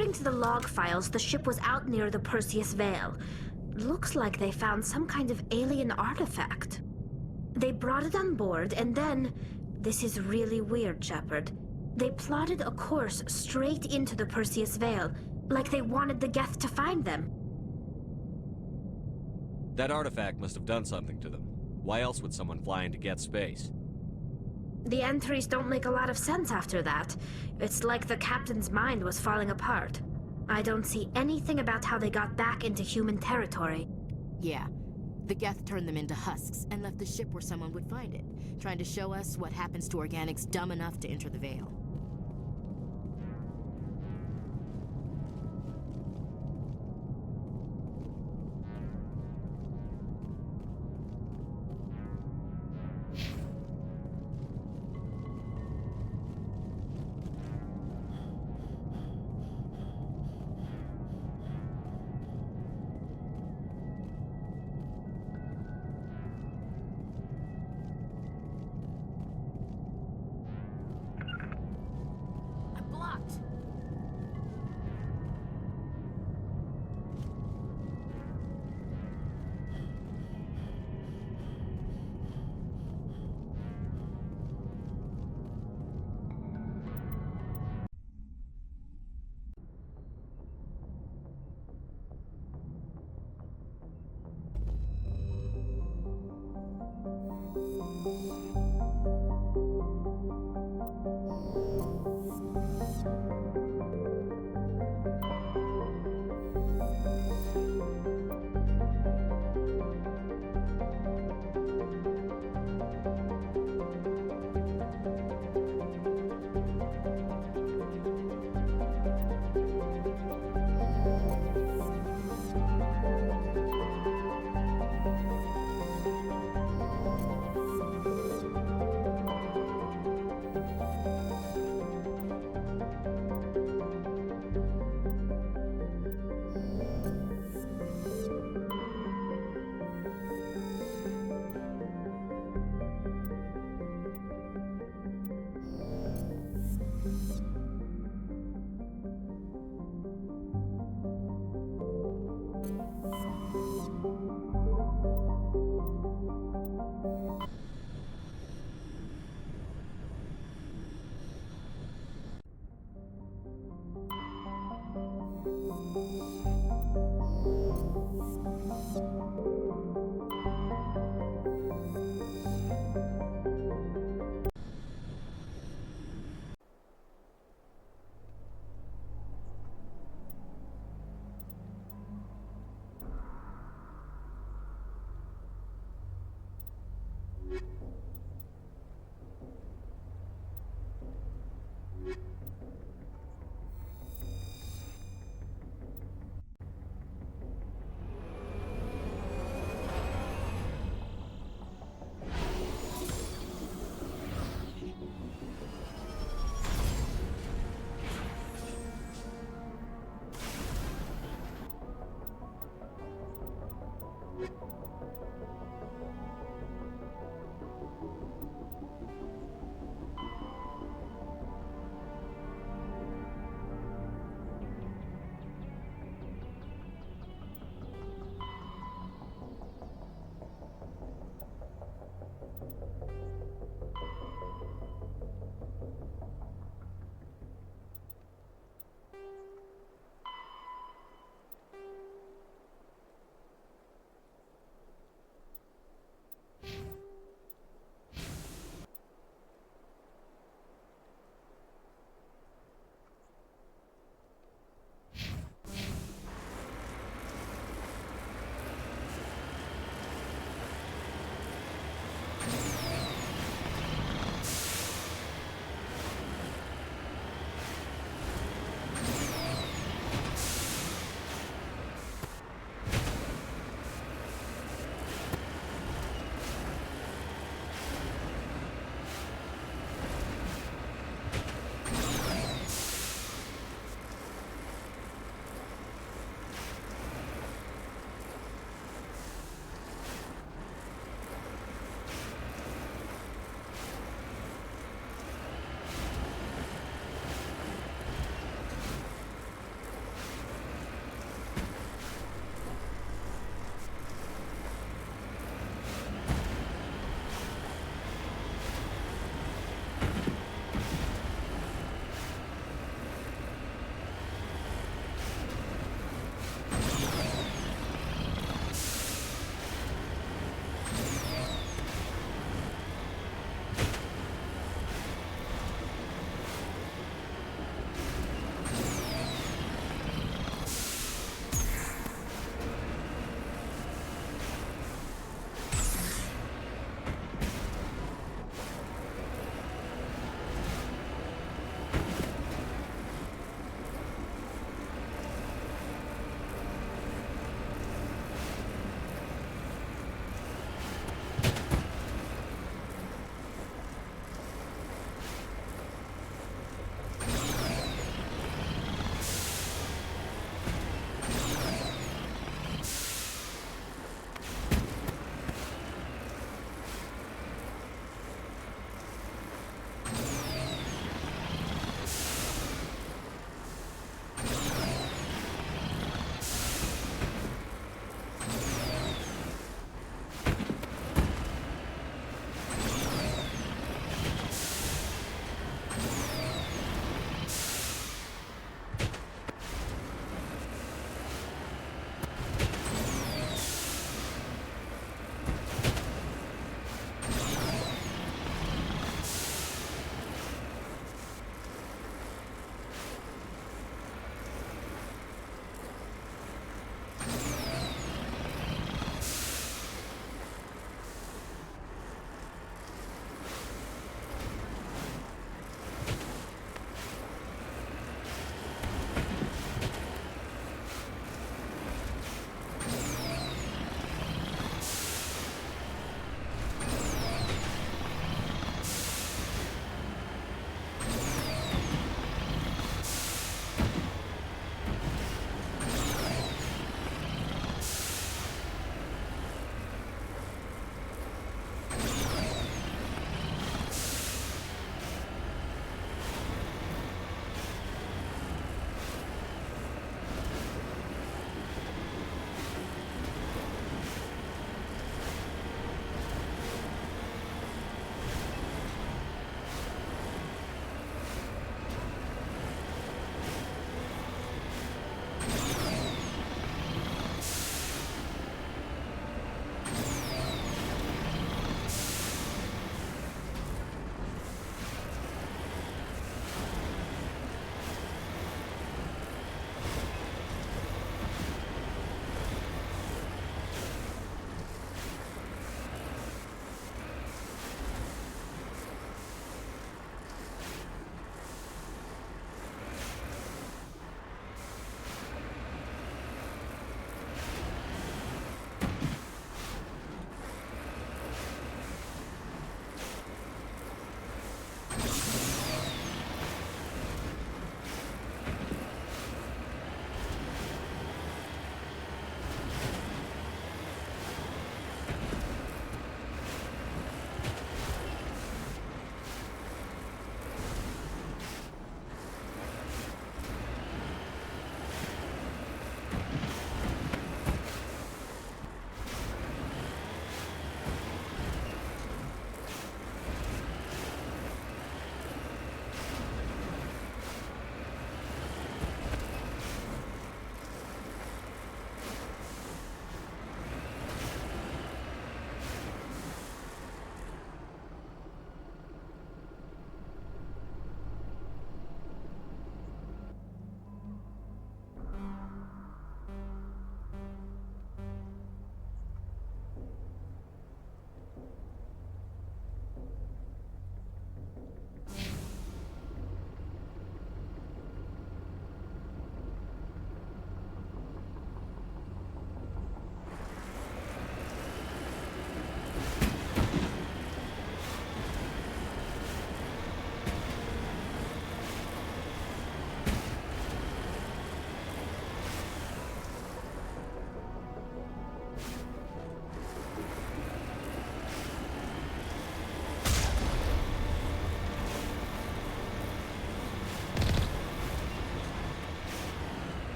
According to the log files, the ship was out near the Perseus Vale. Looks like they found some kind of alien artifact. They brought it on board, and then... This is really weird, Shepard. They plotted a course straight into the Perseus Vale, like they wanted the Geth to find them. That artifact must have done something to them. Why else would someone fly into Geth space? The entries don't make a lot of sense after that. It's like the captain's mind was falling apart. I don't see anything about how they got back into human territory. Yeah. The Geth turned them into husks and left the ship where someone would find it, trying to show us what happens to organics dumb enough to enter the Vale.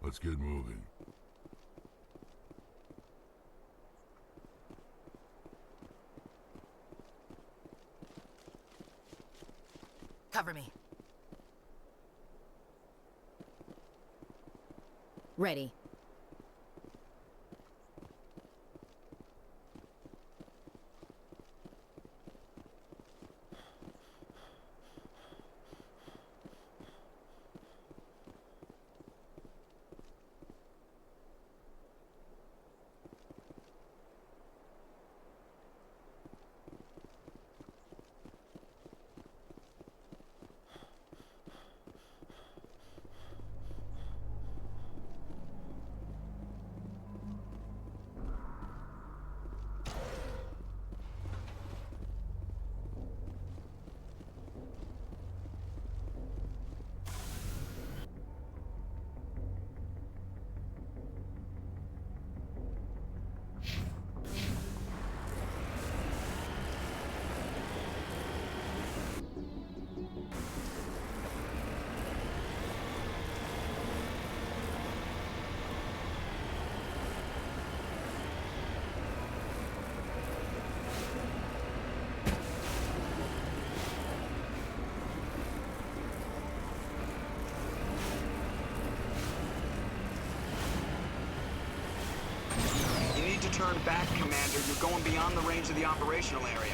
Let's get moving. Cover me. Ready. Turn back, Commander. You're going beyond the range of the operational area.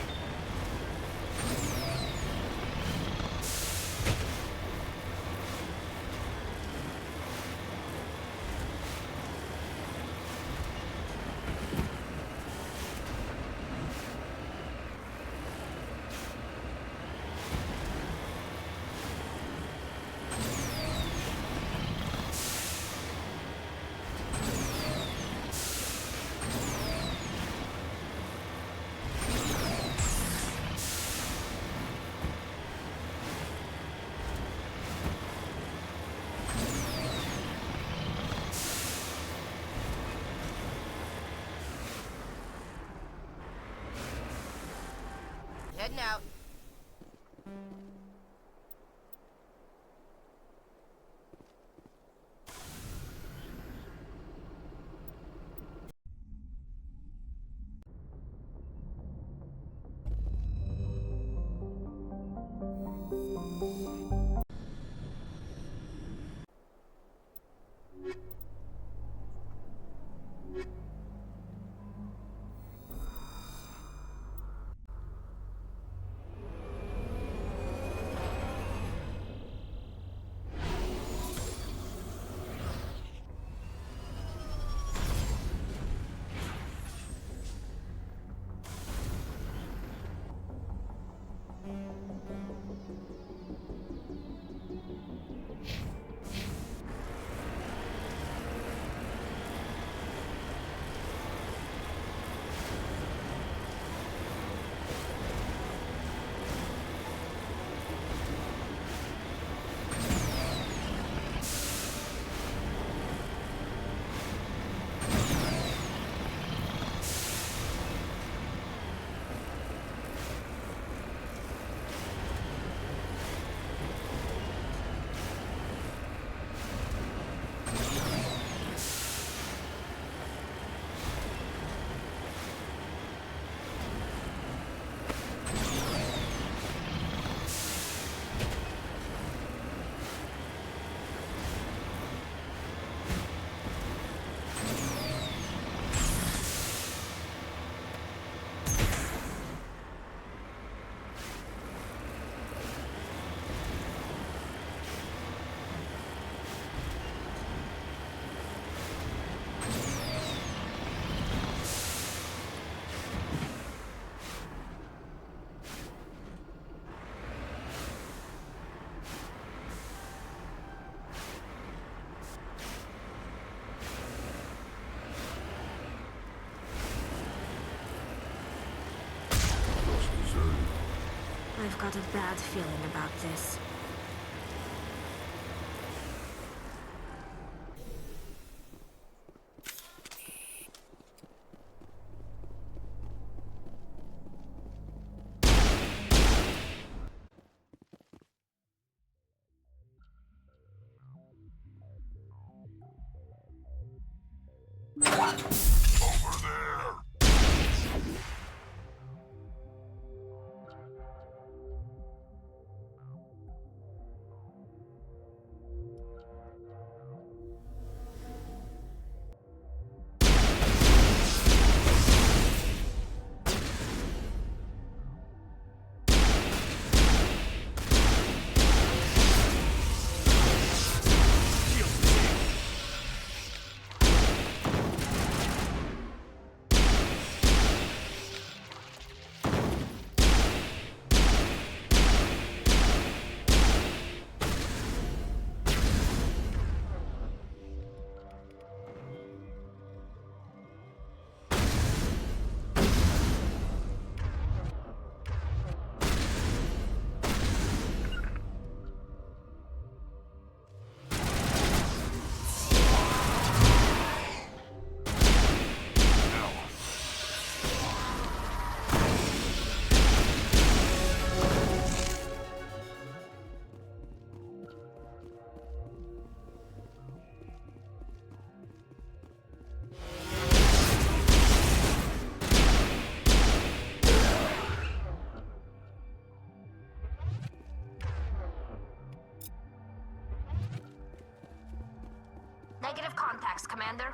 Heading out. I've got a bad feeling about this. Negative contacts, Commander.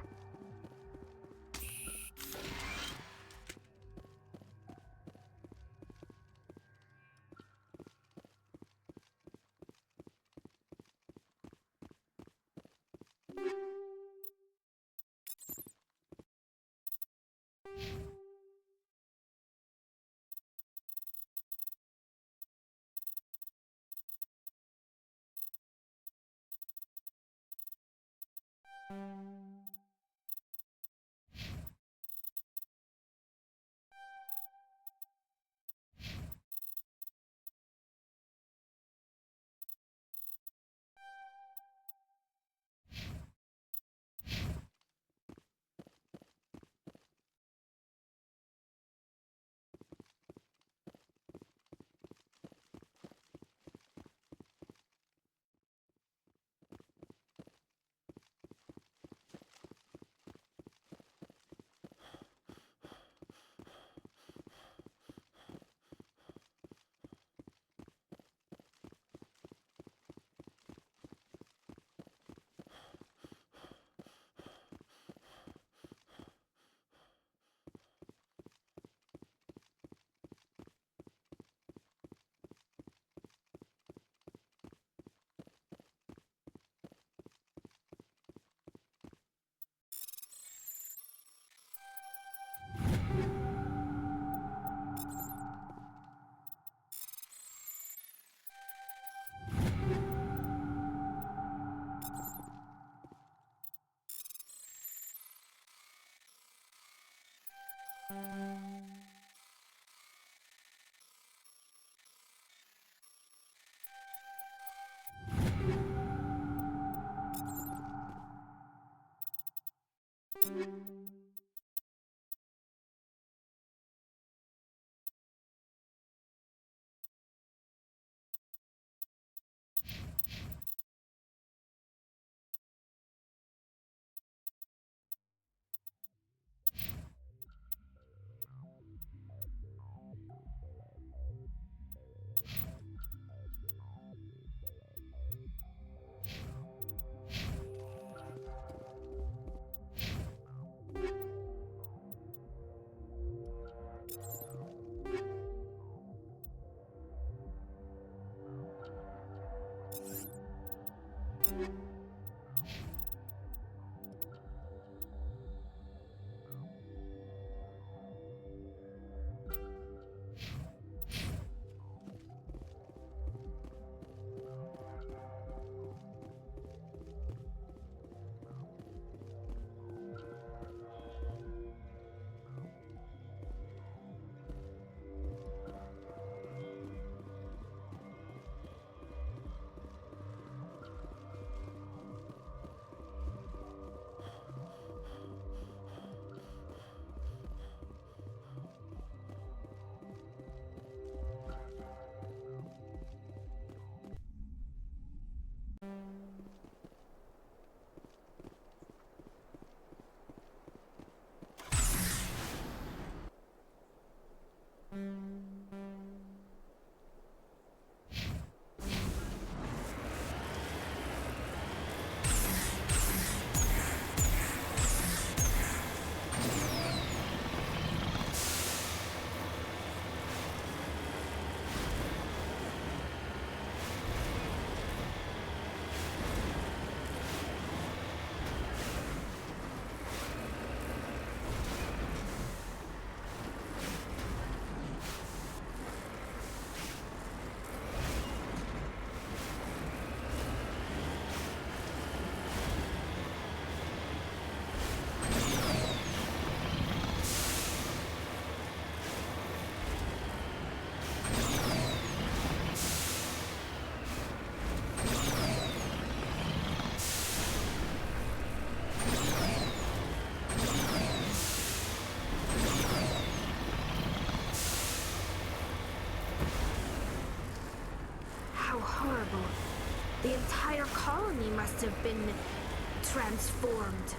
Horrible. The entire colony must have been transformed.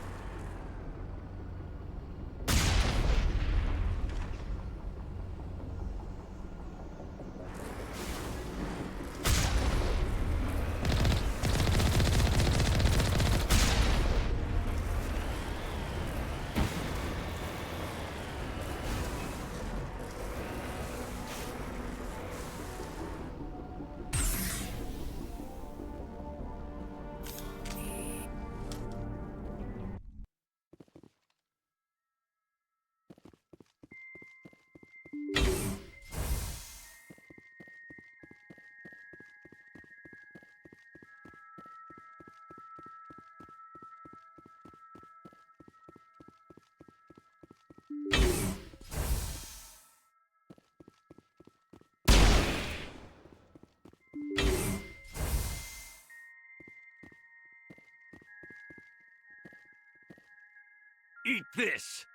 Eat this!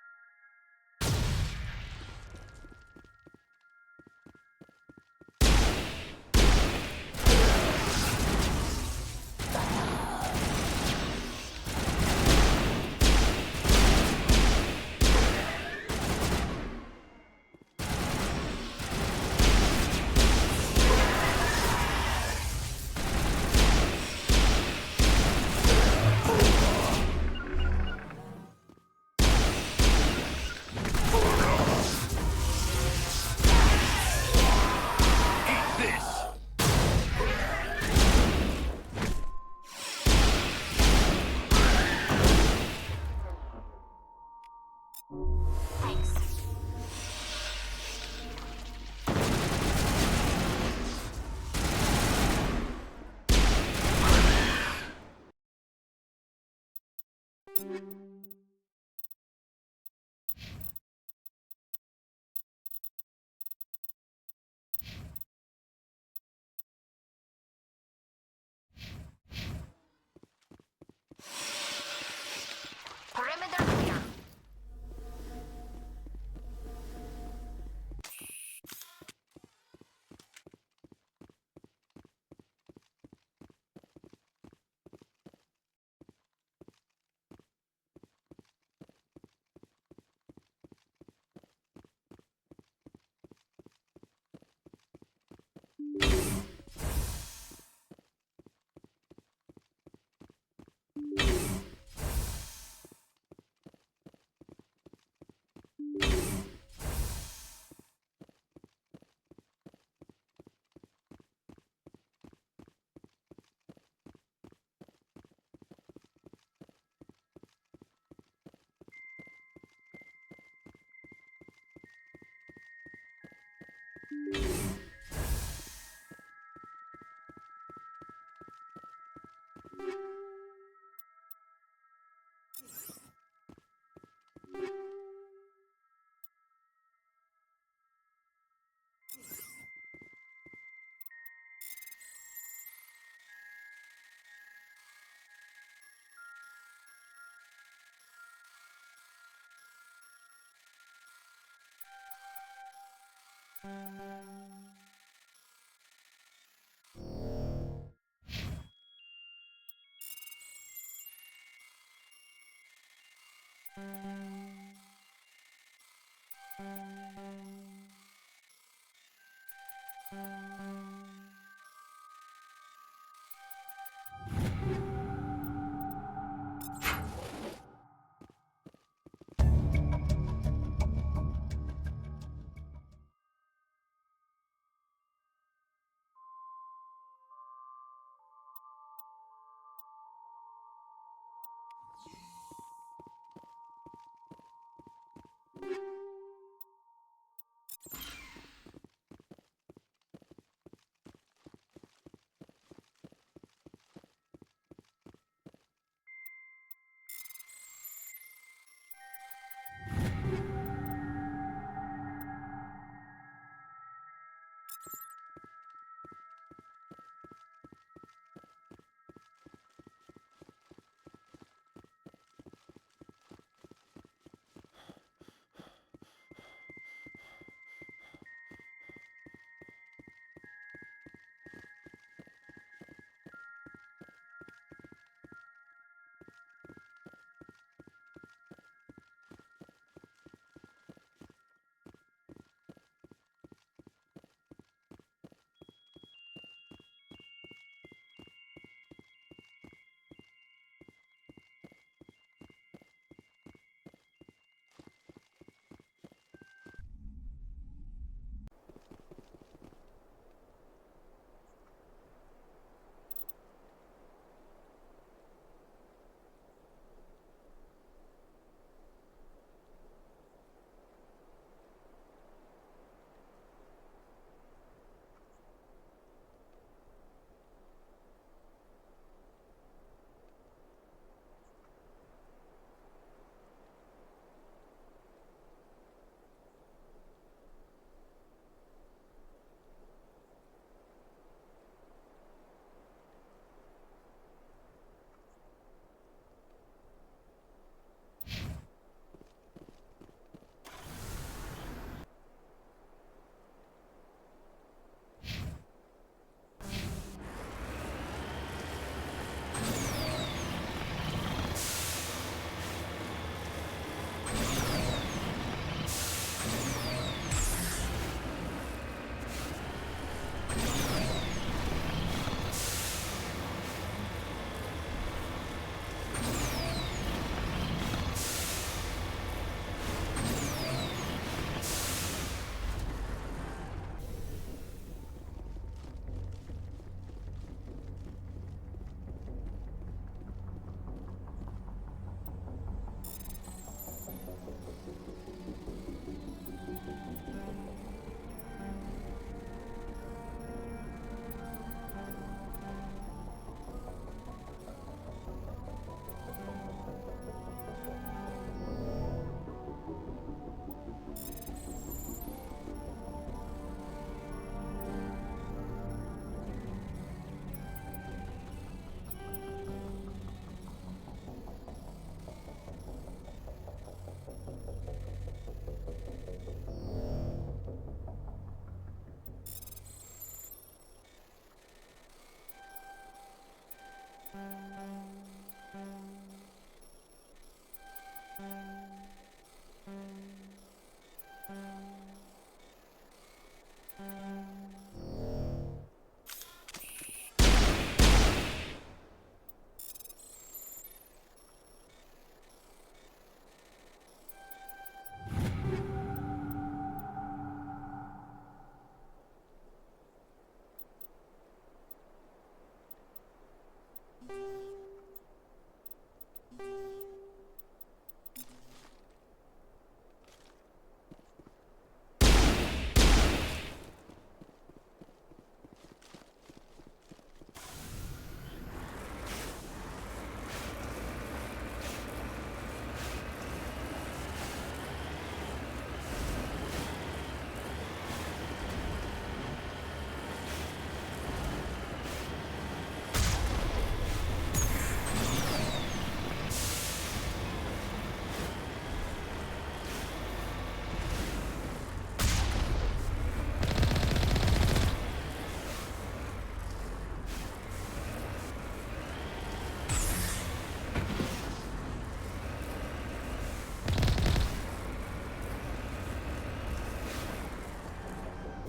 Perimeter clear.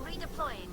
Redeploying.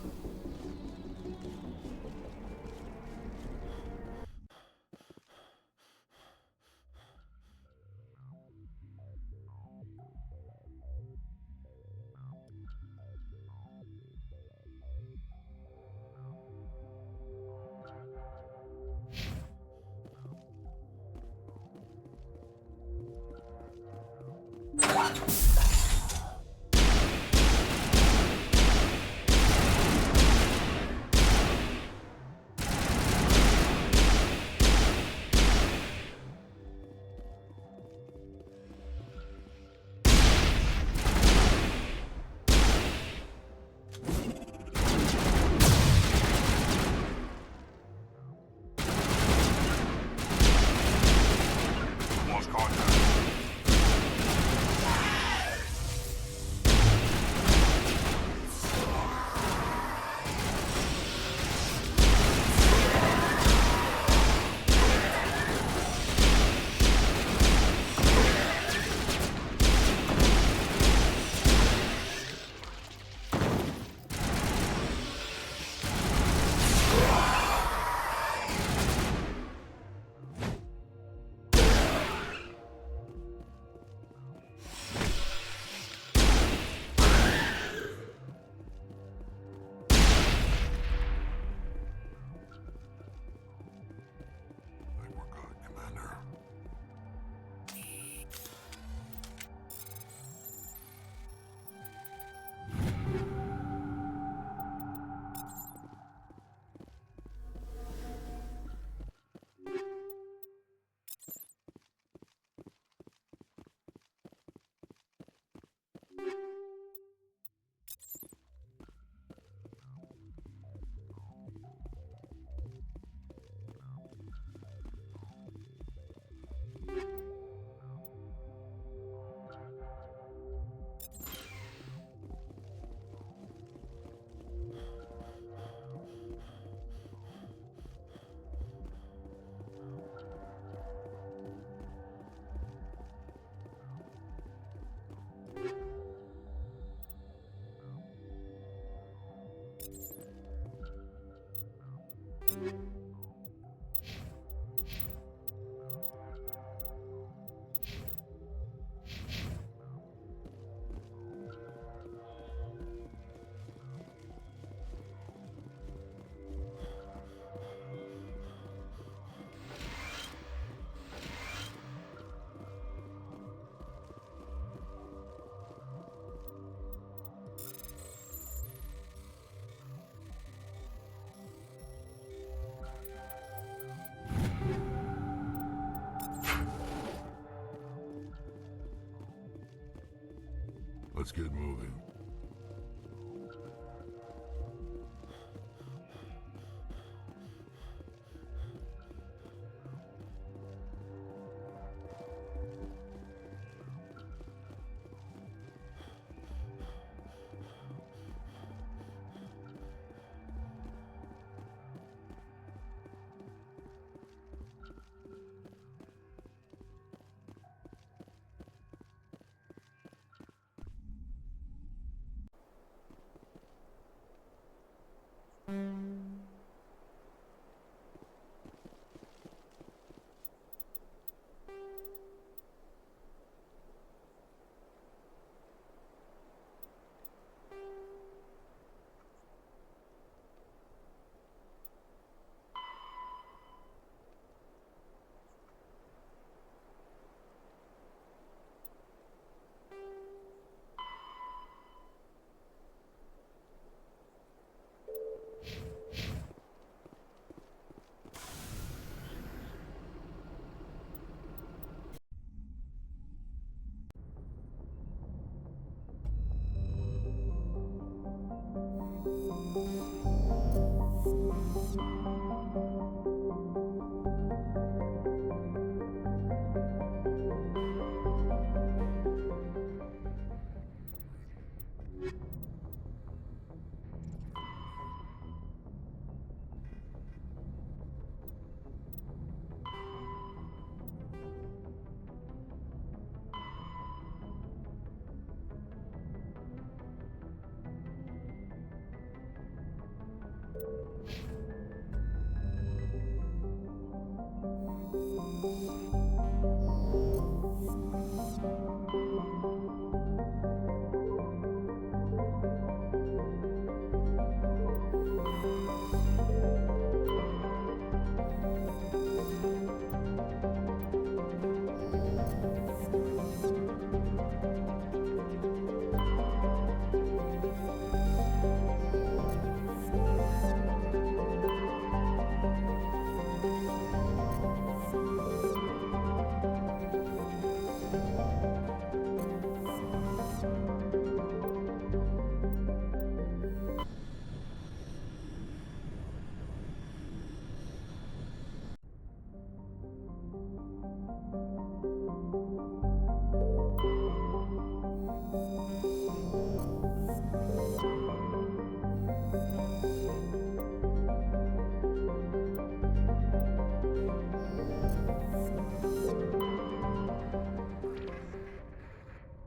Let's get moving.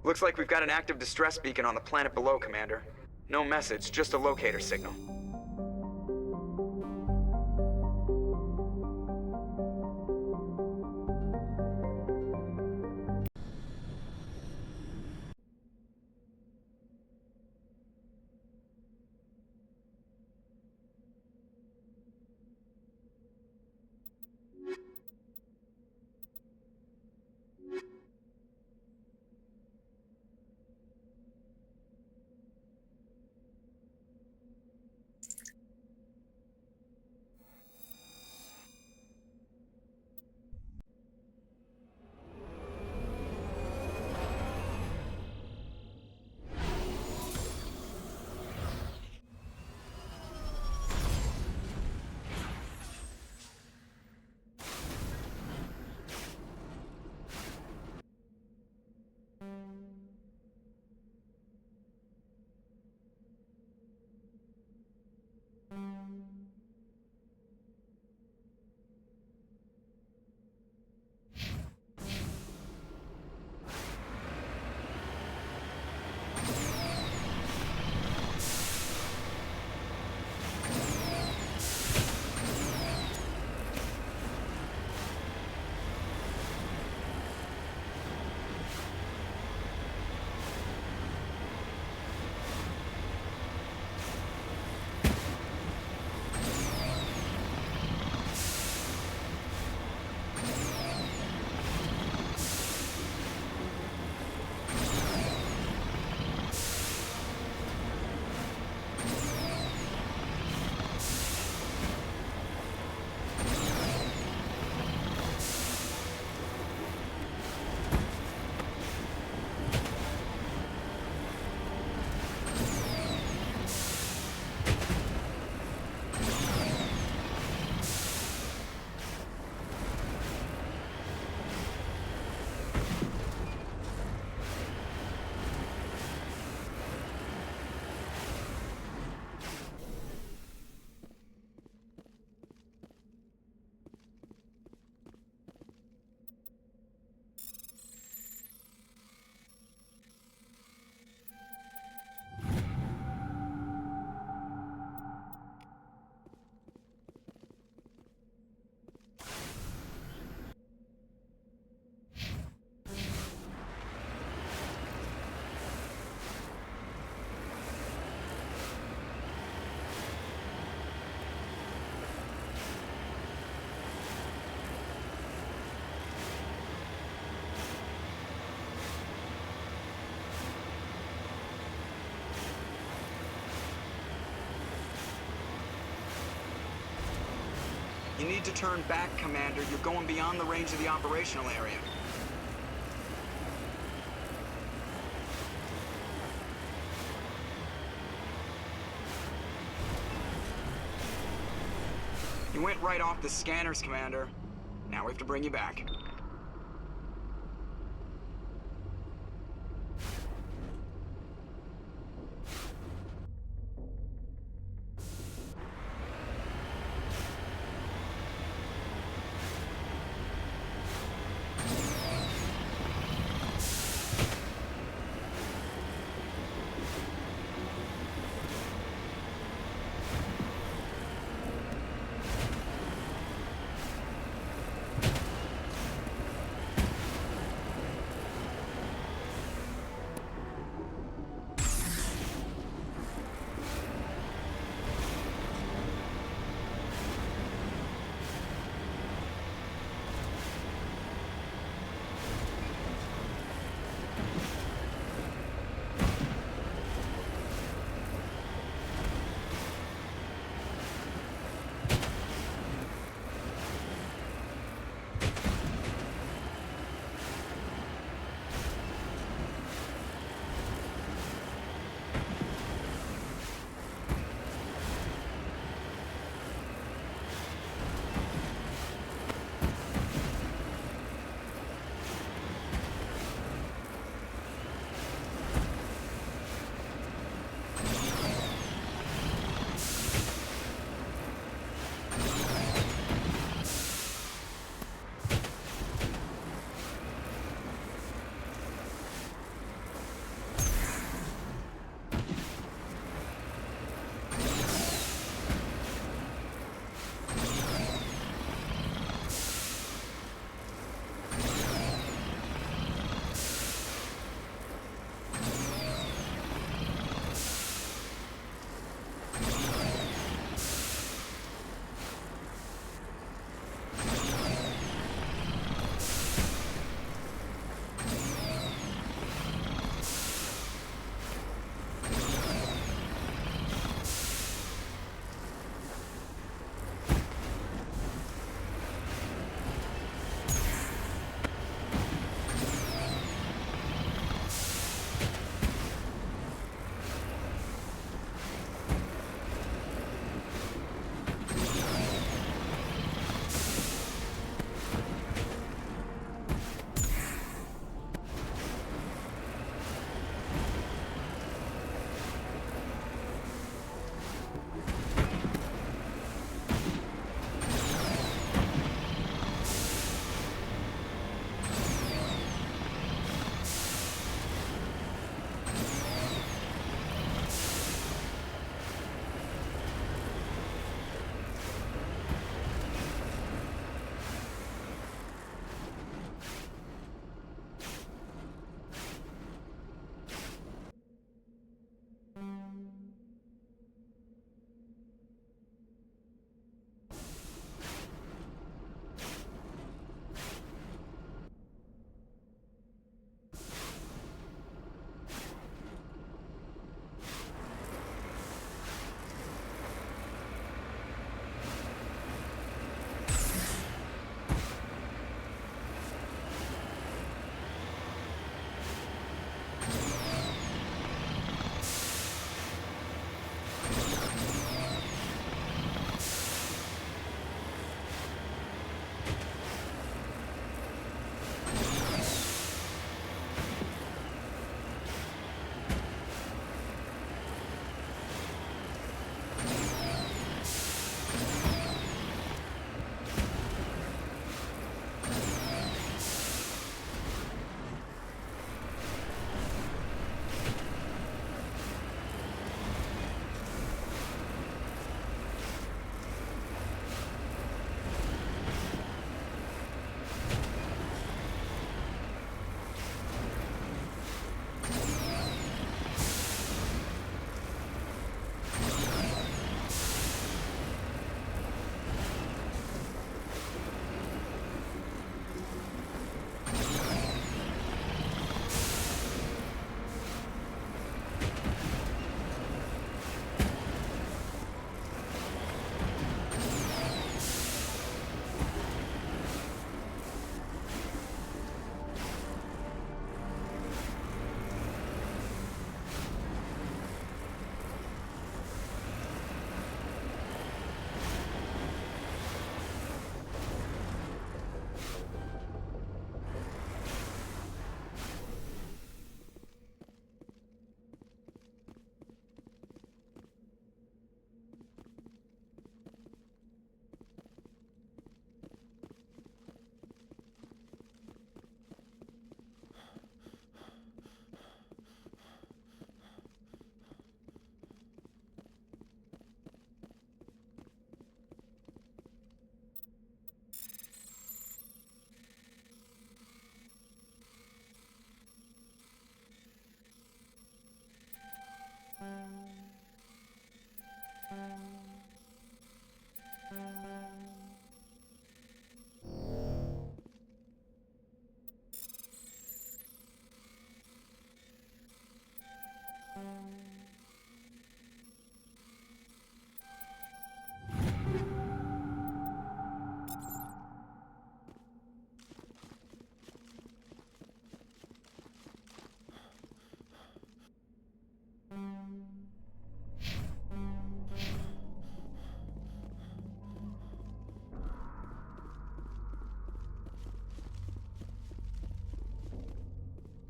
Looks like we've got an active distress beacon on the planet below, Commander. No message, just a locator signal. You need to turn back, Commander. You're going beyond the range of the operational area. You went right off the scanners, Commander. Now we have to bring you back.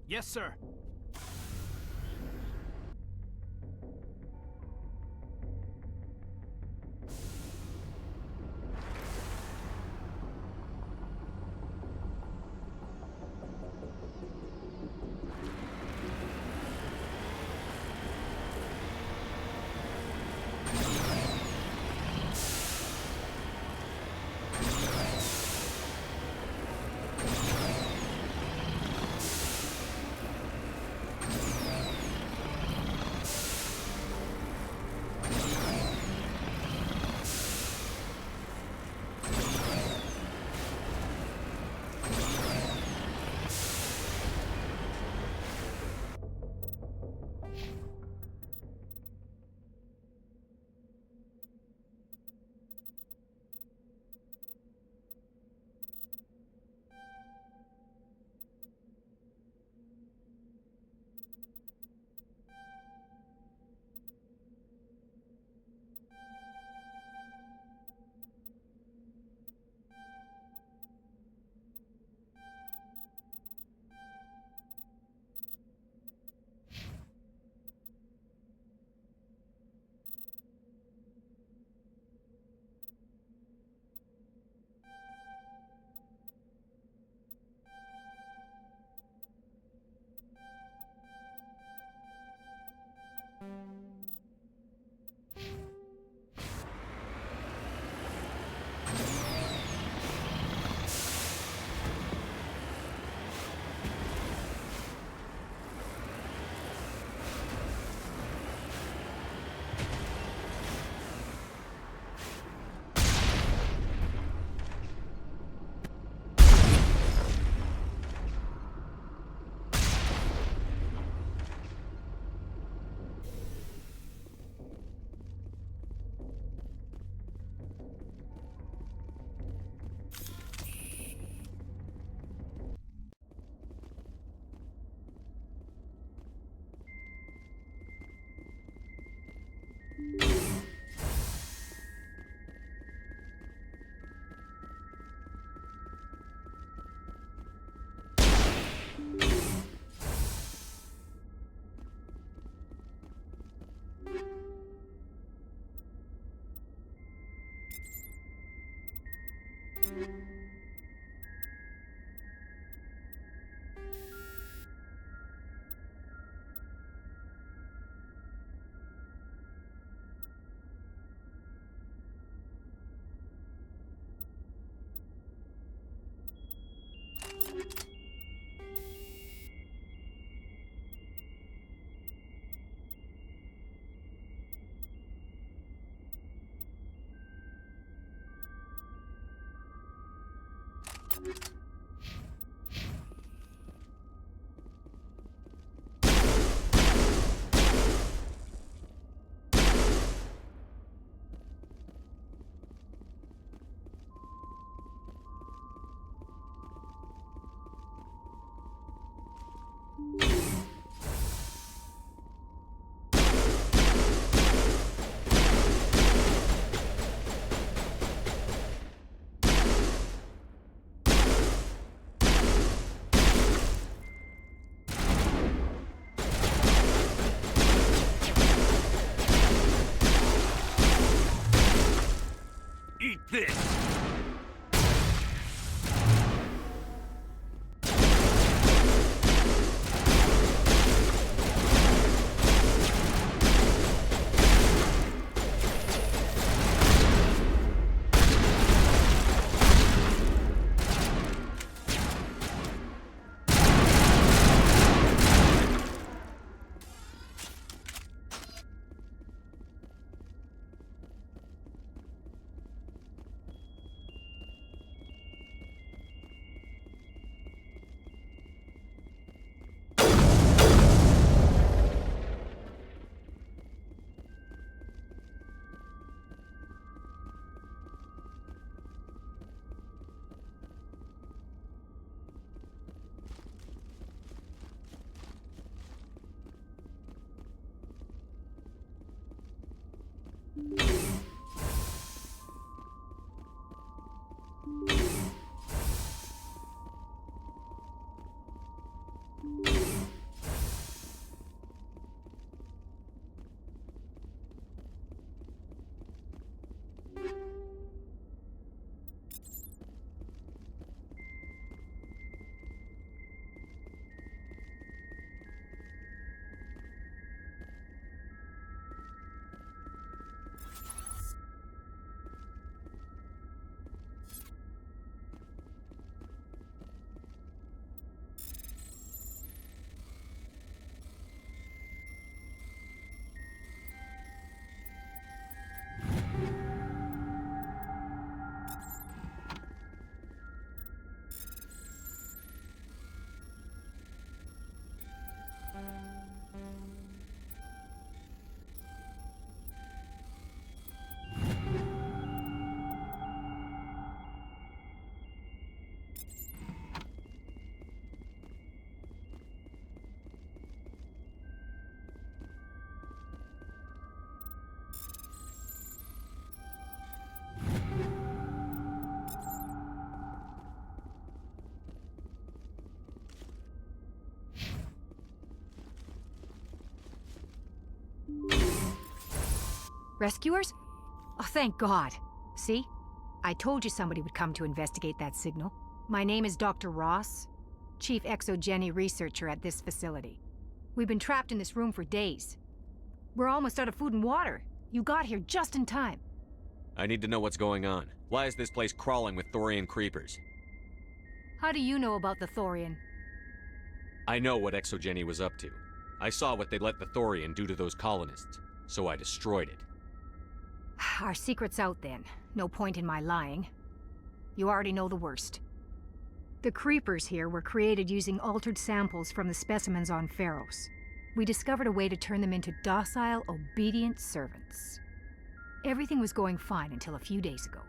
Yes, sir. Eat this! You Rescuers? Oh, thank God. See? I told you somebody would come to investigate that signal. My name is Dr. Ross, Chief Exogeny Researcher at this facility. We've been trapped in this room for days. We're almost out of food and water. You got here just in time. I need to know what's going on. Why is this place crawling with Thorian creepers? How do you know about the Thorian? I know what Exogeny was up to. I saw what they let the Thorian do to those colonists, so I destroyed it. Our secret's out then. No point in my lying. You already know the worst. The creepers here were created using altered samples from the specimens on Pharos. We discovered a way to turn them into docile, obedient servants. Everything was going fine until a few days ago.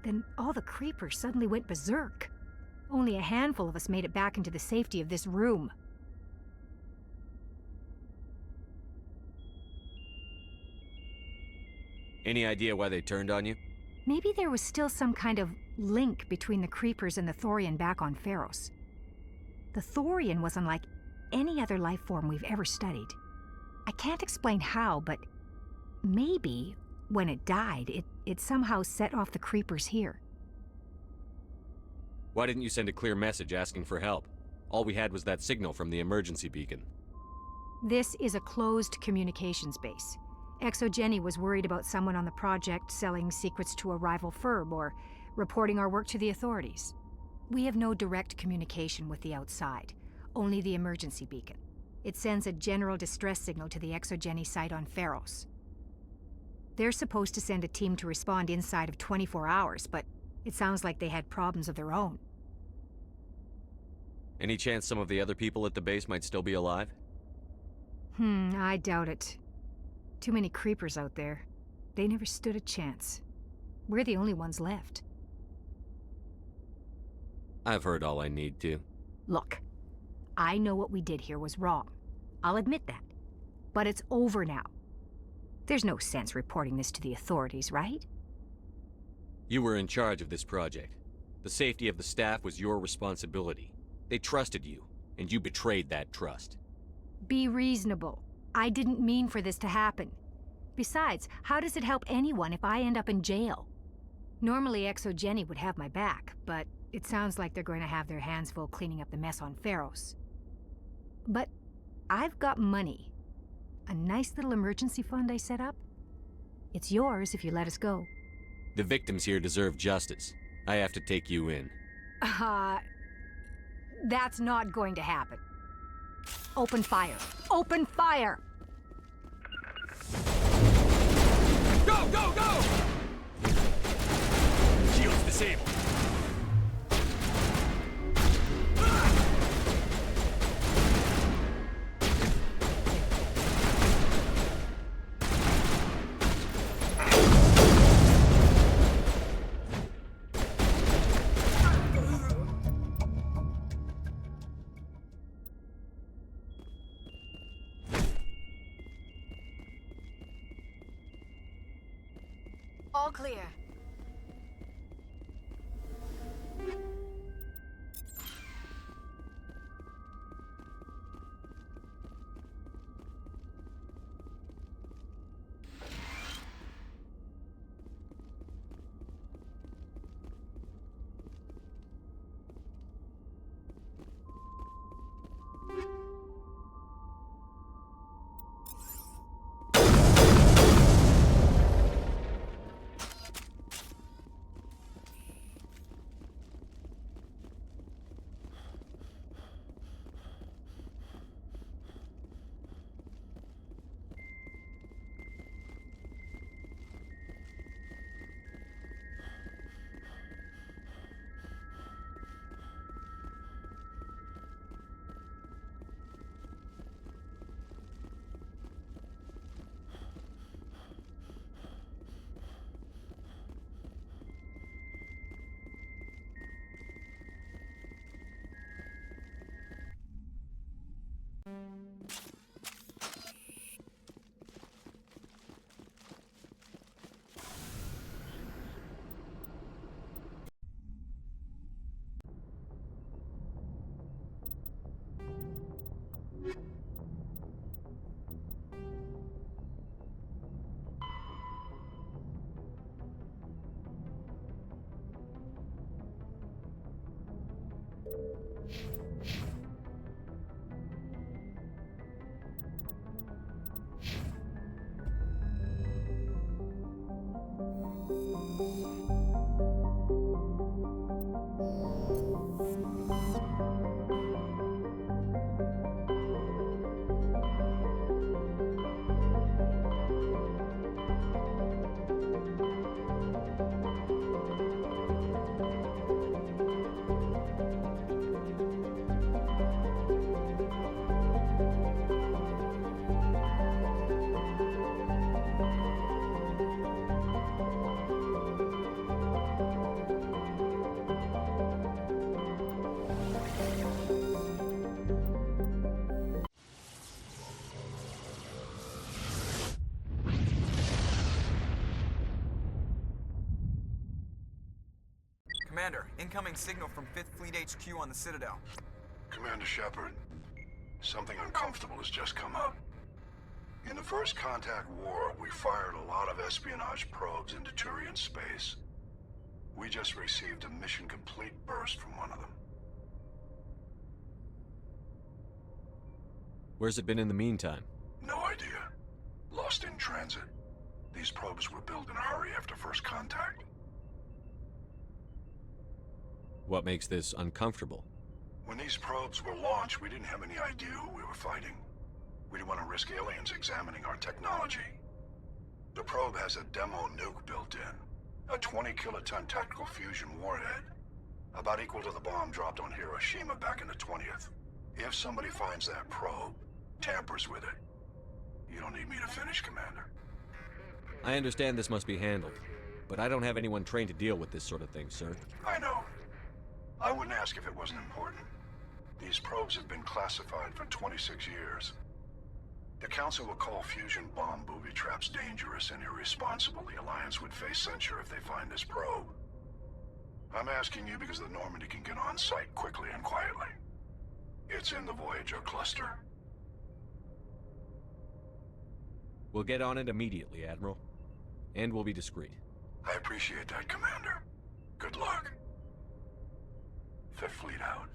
Then all the creepers suddenly went berserk. Only a handful of us made it back into the safety of this room. Any idea why they turned on you? Maybe there was still some kind of link between the creepers and the Thorian back on Pharos. The Thorian was unlike any other life form we've ever studied. I can't explain how, but maybe when it died, it somehow set off the creepers here. Why didn't you send a clear message asking for help? All we had was that signal from the emergency beacon. This is a closed communications base. Exogeny was worried about someone on the project selling secrets to a rival firm or reporting our work to the authorities. We have no direct communication with the outside, only the emergency beacon. It sends a general distress signal to the Exogeny site on Pharos. They're supposed to send a team to respond inside of 24 hours, but it sounds like they had problems of their own. Any chance some of the other people at the base might still be alive? I doubt it. Too many creepers out there. They never stood a chance. We're the only ones left. I've heard all I need to. Look, I know what we did here was wrong. I'll admit that. But it's over now. There's no sense reporting this to the authorities, right? You were in charge of this project. The safety of the staff was your responsibility. They trusted you, and you betrayed that trust. Be reasonable. I didn't mean for this to happen. Besides, how does it help anyone if I end up in jail? Normally Exogeny would have my back, but it sounds like they're going to have their hands full cleaning up the mess on Pharos. But I've got money. A nice little emergency fund I set up. It's yours if you let us go. The victims here deserve justice. I have to take you in. That's not going to happen. Open fire. Open fire! Go, go, go! Shields disabled. All clear. Commander, incoming signal from 5th Fleet HQ on the Citadel. Commander Shepard, something uncomfortable has just come up. In the First Contact War, we fired a lot of espionage probes into Turian space. We just received a mission complete burst from one of them. Where's it been in the meantime? No idea. Lost in transit. These probes were built in a hurry after First Contact. What makes this uncomfortable? When these probes were launched, we didn't have any idea who we were fighting. We didn't want to risk aliens examining our technology. The probe has a demo nuke built in. A 20-kiloton tactical fusion warhead. About equal to the bomb dropped on Hiroshima back in the 20th. If somebody finds that probe, tampers with it, you don't need me to finish, Commander. I understand this must be handled, but I don't have anyone trained to deal with this sort of thing, sir. I know. I wouldn't ask if it wasn't important. These probes have been classified for 26 years. The Council will call fusion bomb booby traps dangerous and irresponsible. The Alliance would face censure if they find this probe. I'm asking you because the Normandy can get on site quickly and quietly. It's in the Voyager cluster. We'll get on it immediately, Admiral. And we'll be discreet. I appreciate that, Commander. Good luck. Fifth Fleet out.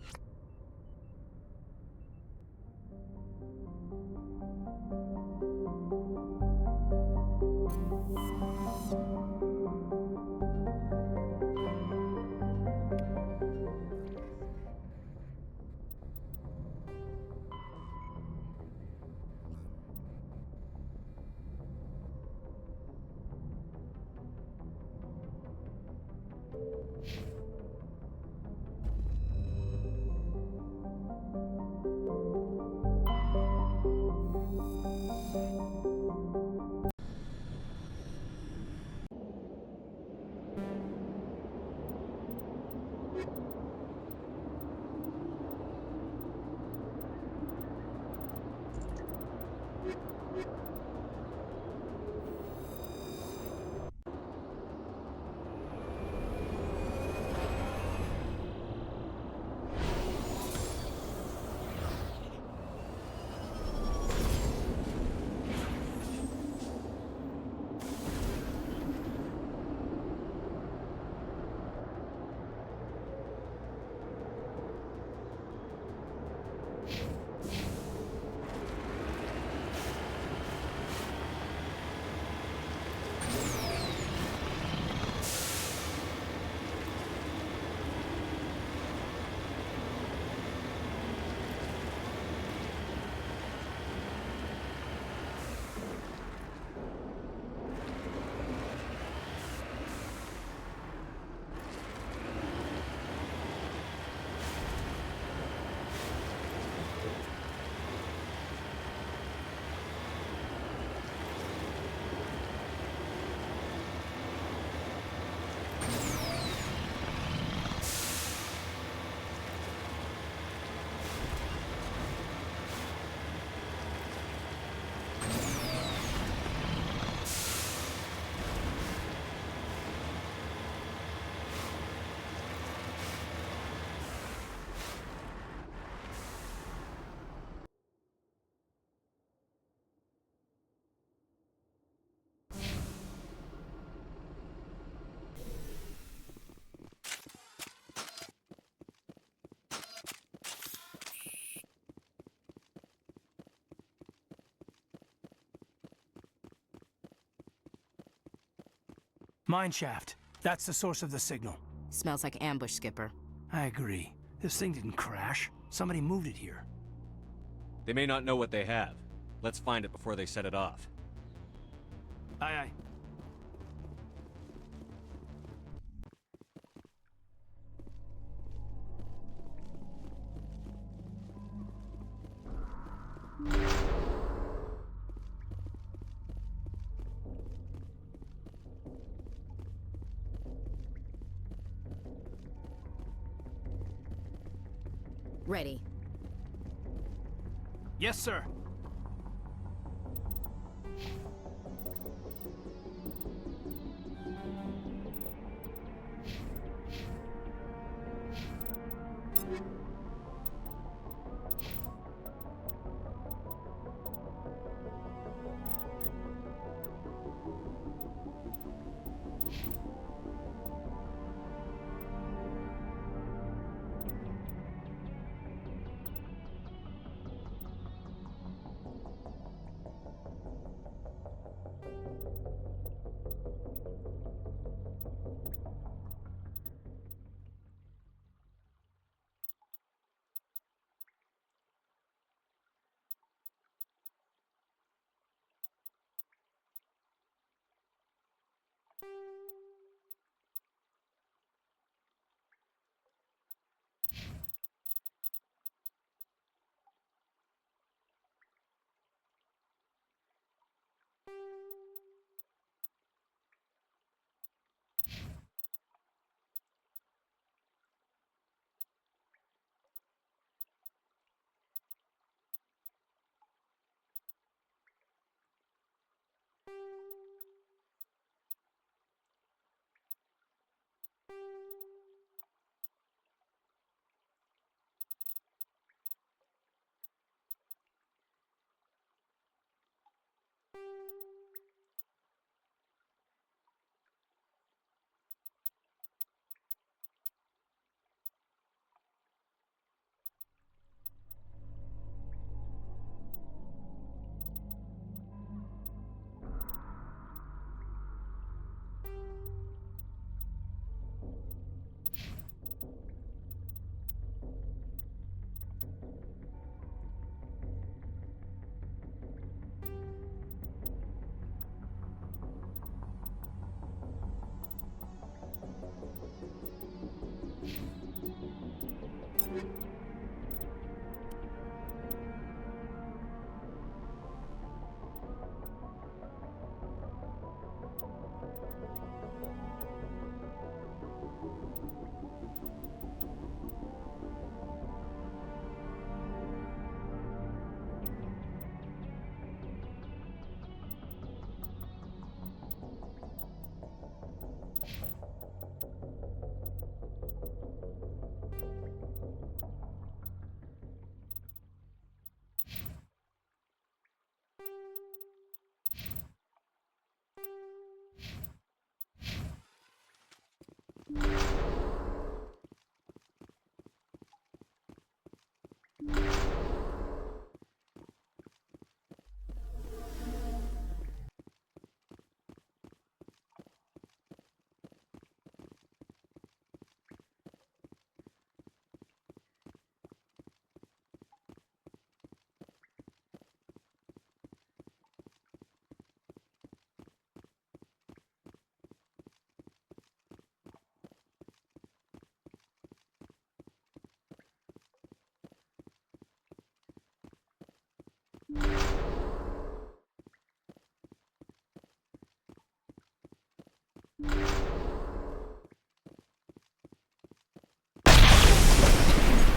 Mine shaft. That's the source of the signal. Smells like ambush, Skipper. I agree. This thing didn't crash. Somebody moved it here. They may not know what they have. Let's find it before they set it off. Aye, aye. Ready. Yes, sir.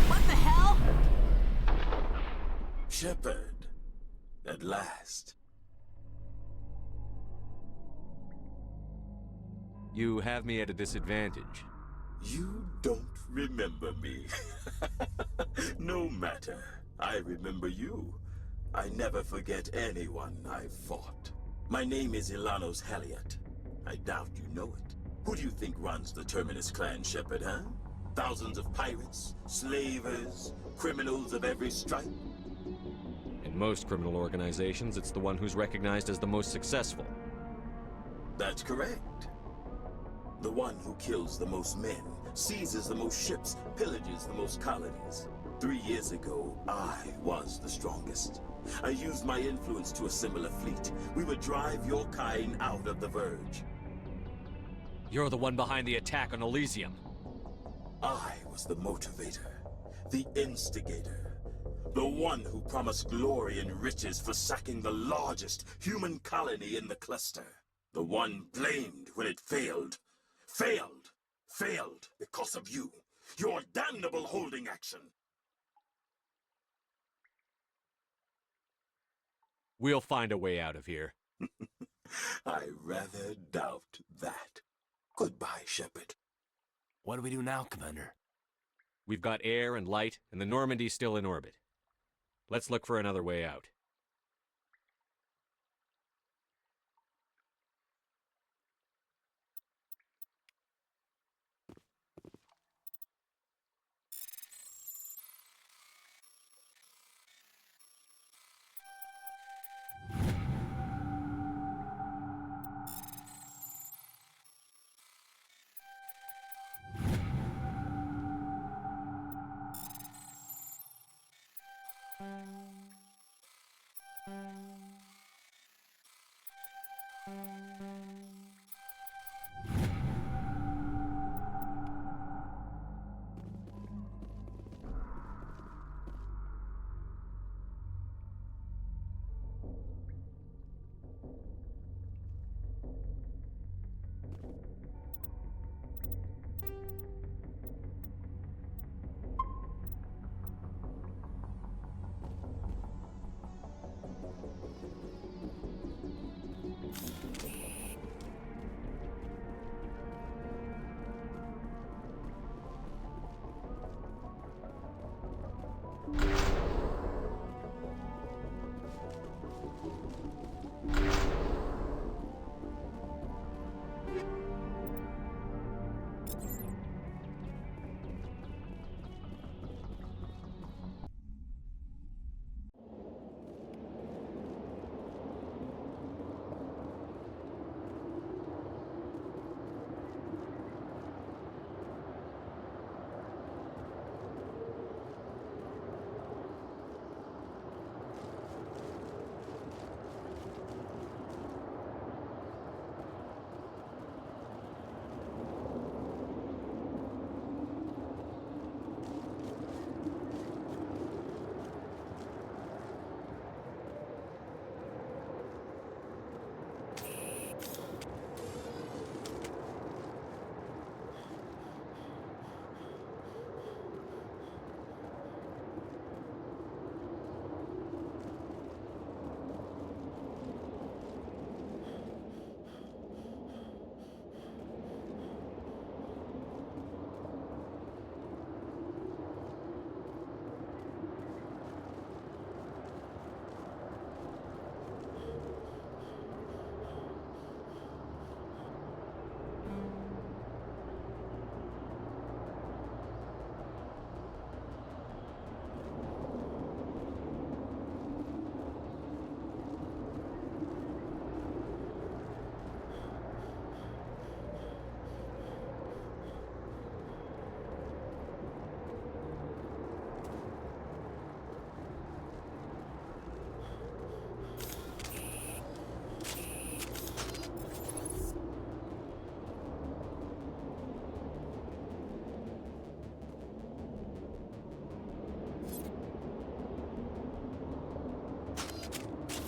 What the hell? Shepard, at last. You have me at a disadvantage. You don't remember me. No matter. I remember you. I never forget anyone I've fought. My name is Ilanos Haliat. I doubt you know it. Who do you think runs the Terminus clan, Shepard, huh? Thousands of pirates, slavers, criminals of every stripe? In most criminal organizations, it's the one who's recognized as the most successful. That's correct. The one who kills the most men, seizes the most ships, pillages the most colonies. 3 years ago, I was the strongest. I used my influence to assemble a fleet. We would drive your kind out of the Verge. You're the one behind the attack on Elysium. I was the motivator, the instigator, the one who promised glory and riches for sacking the largest human colony in the cluster. The one blamed when it failed. Failed because of you. Your damnable holding action. We'll find a way out of here. I rather doubt that. Goodbye, Shepard. What do we do now, Commander? We've got air and light, and the Normandy's still in orbit. Let's look for another way out.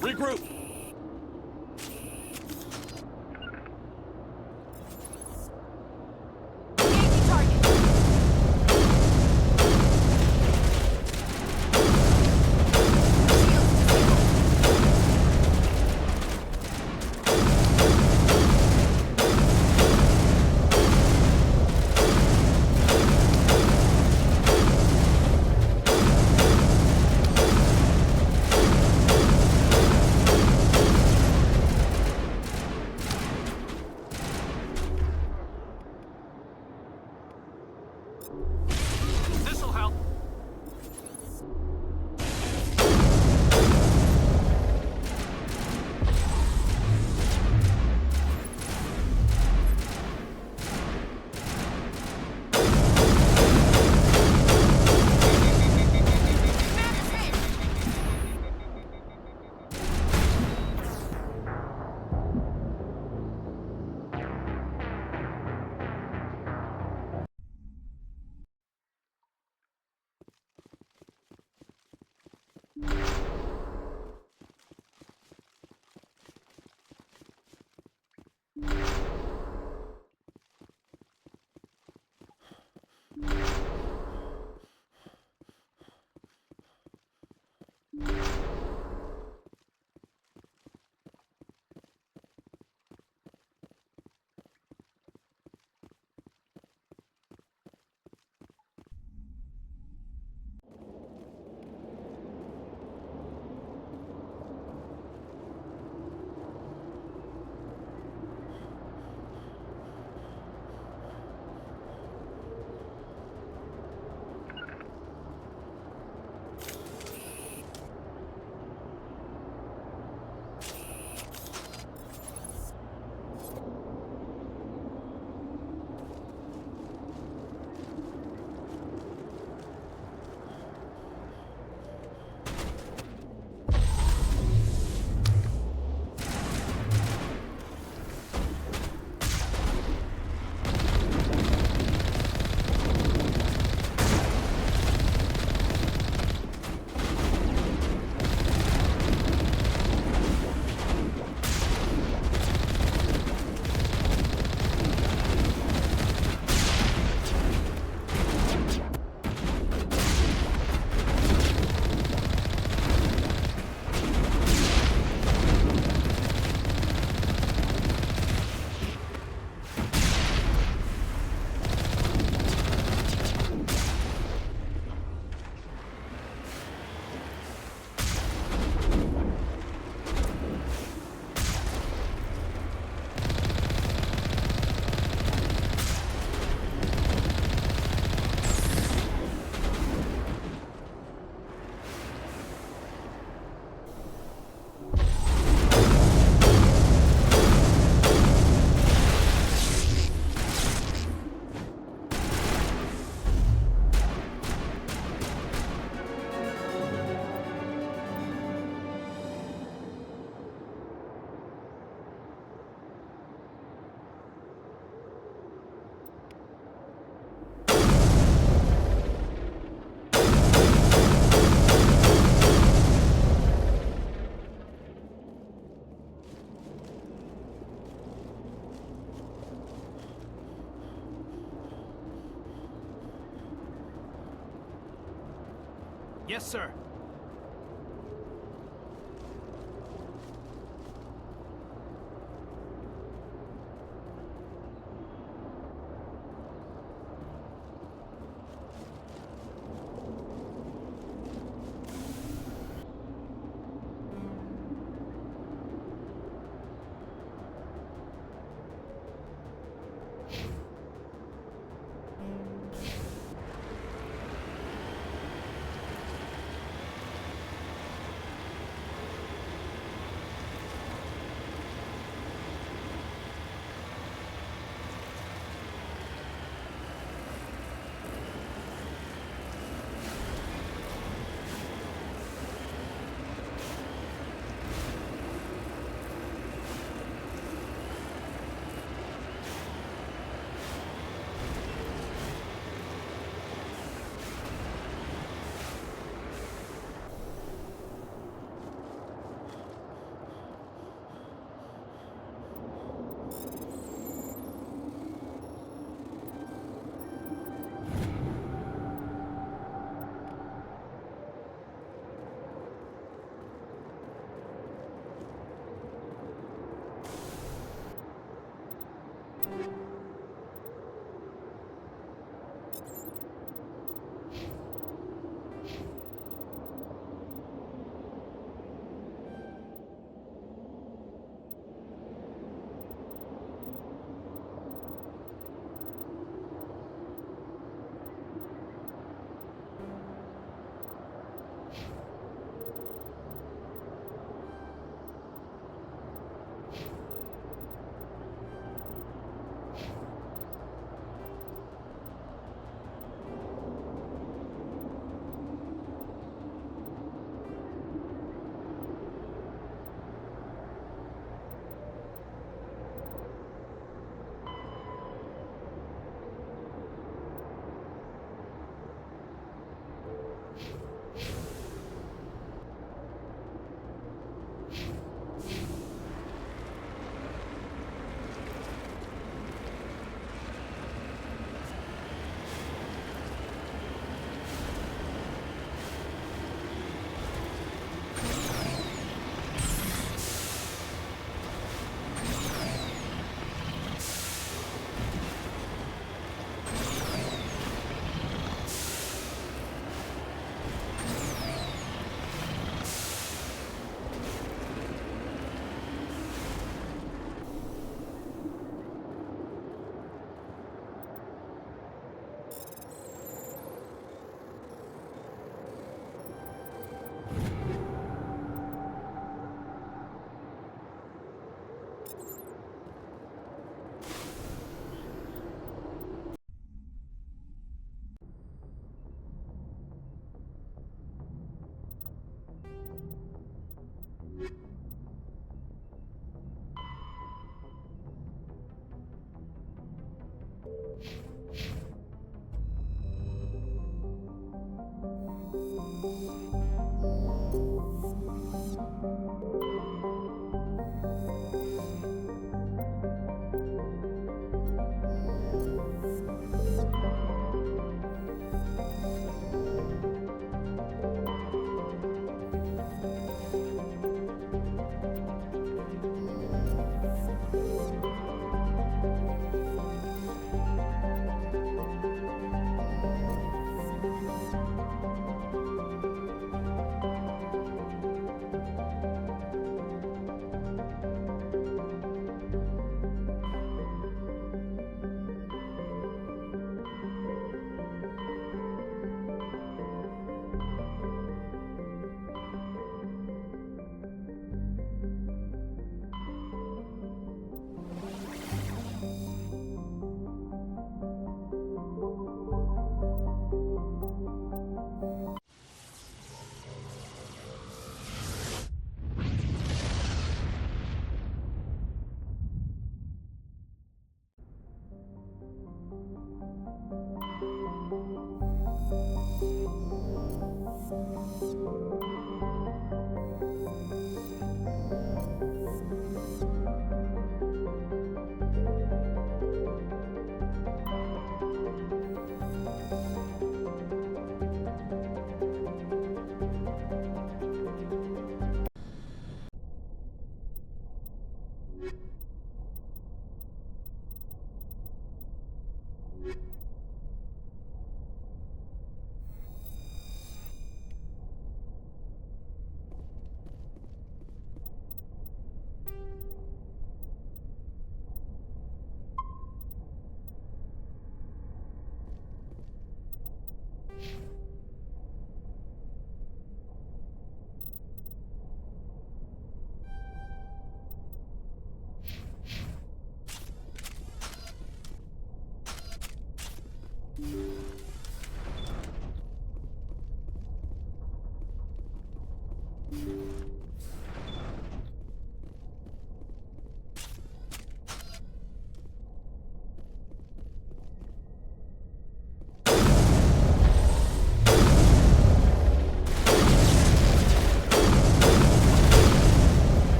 Regroup! Yes, sir.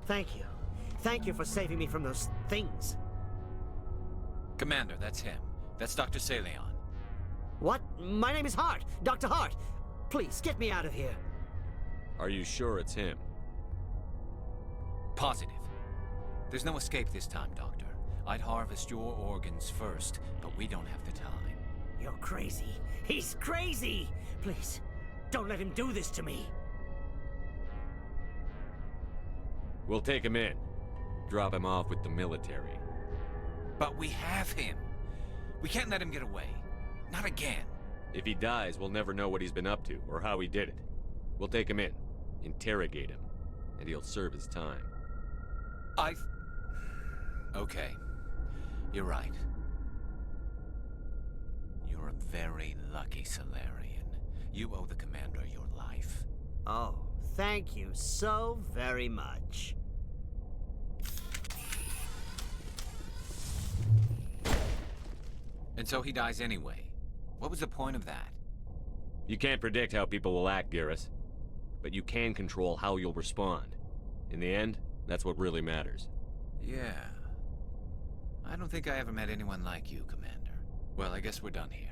Thank you. Thank you for saving me from those things. Commander, that's him. That's Dr. Saleon. What? My name is Hart. Dr. Hart. Please, get me out of here. Are you sure it's him? Positive. There's no escape this time, Doctor. I'd harvest your organs first, but we don't have the time. You're crazy. He's crazy! Please, don't let him do this to me. We'll take him in. Drop him off with the military. But we have him. We can't let him get away. Not again. If he dies, we'll never know what he's been up to, or how he did it. We'll take him in, interrogate him, and he'll serve his time. Okay. You're right. You're a very lucky Salarian. You owe the Commander your life. Oh, thank you so very much. And so he dies anyway. What was the point of that? You can't predict how people will act, Garrus. But you can control how you'll respond. In the end, that's what really matters. Yeah. I don't think I ever met anyone like you, Commander. Well, I guess we're done here.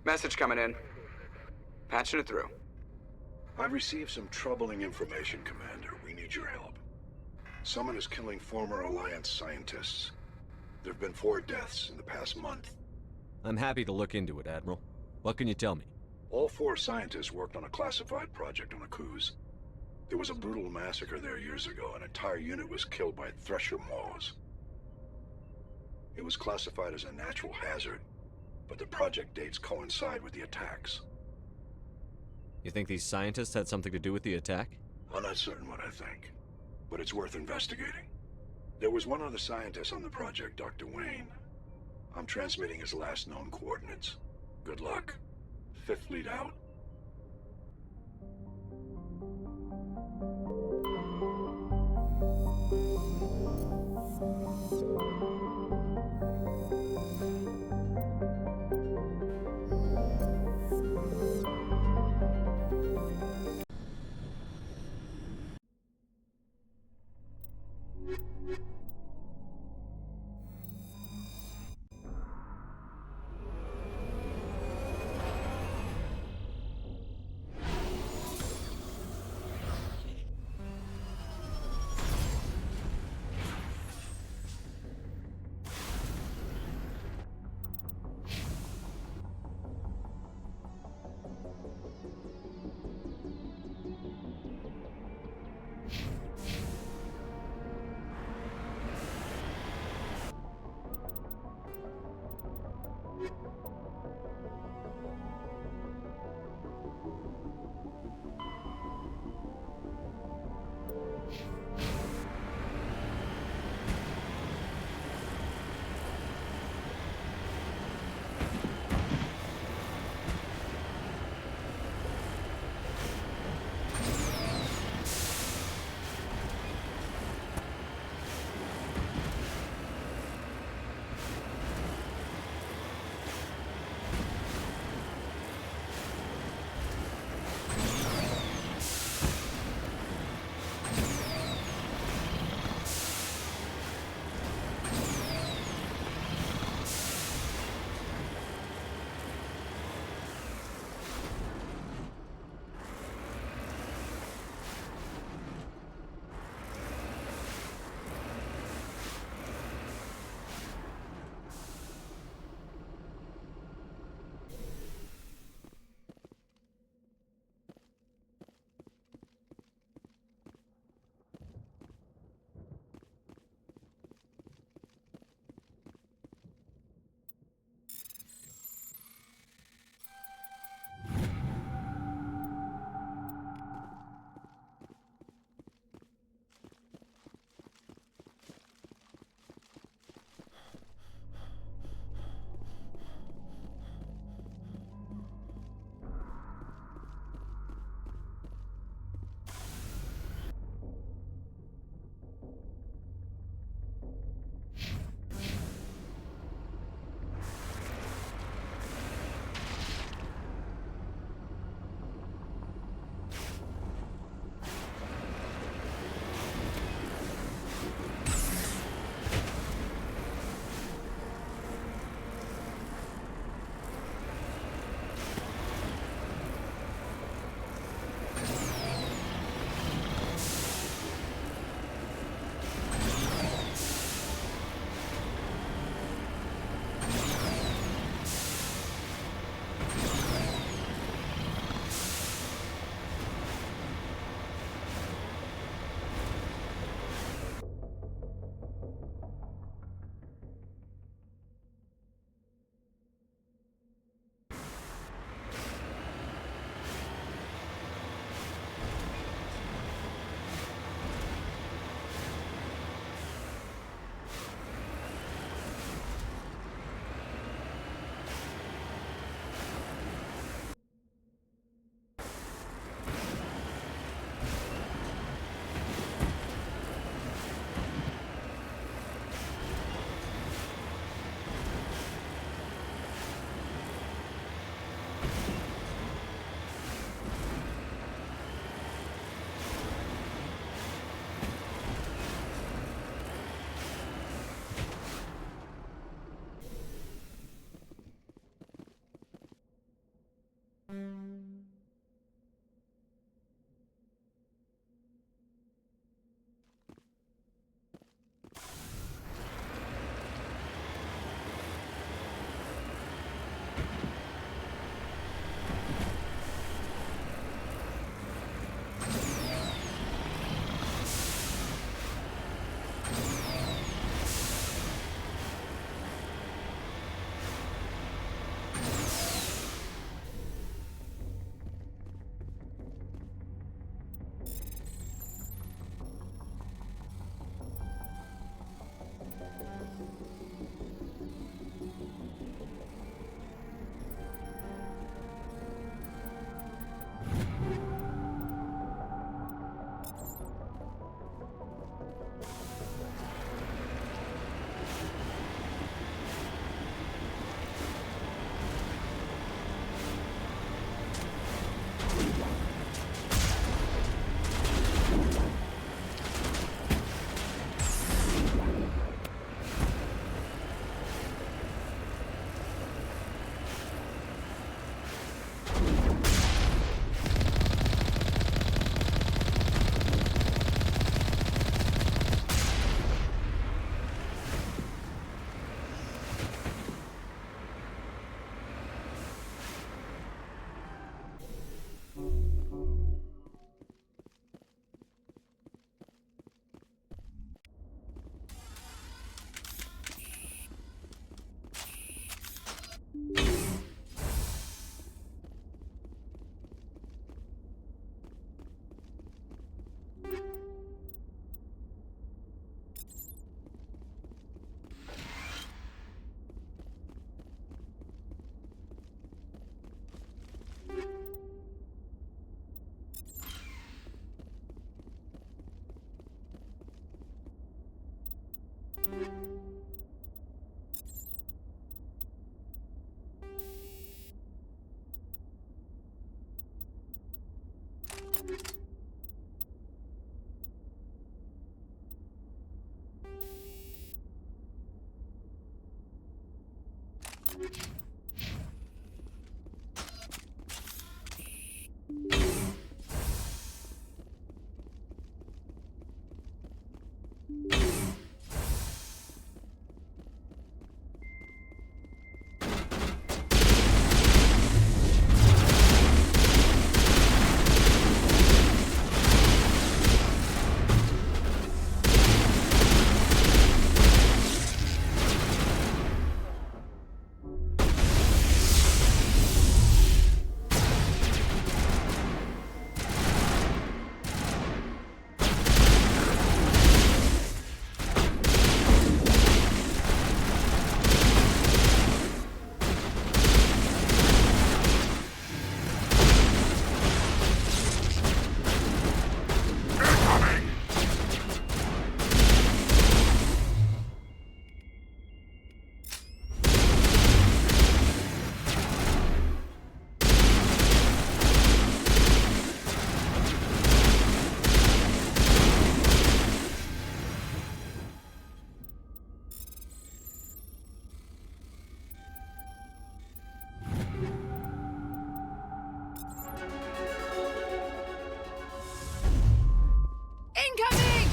Message coming in. Patching it through. I've received some troubling information, Commander. We need your help. Someone is killing former Alliance scientists. There have been 4 deaths in the past month. I'm happy to look into it, Admiral. What can you tell me? All 4 scientists worked on a classified project on Akuz. There was a brutal massacre there years ago. An entire unit was killed by Thresher Maws. It was classified as a natural hazard, but the project dates coincide with the attacks. You think these scientists had something to do with the attack? I'm not certain what I think, but it's worth investigating. There was one other scientist on the project, Dr. Wayne. I'm transmitting his last known coordinates. Good luck. 5th Fleet out. Incoming!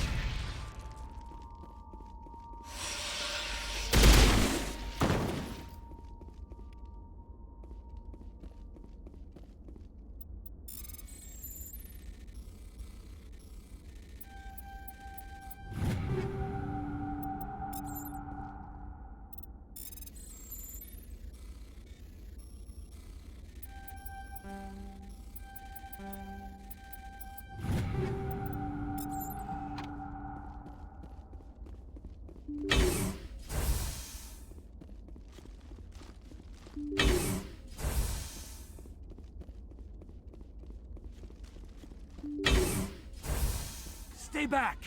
Stay back!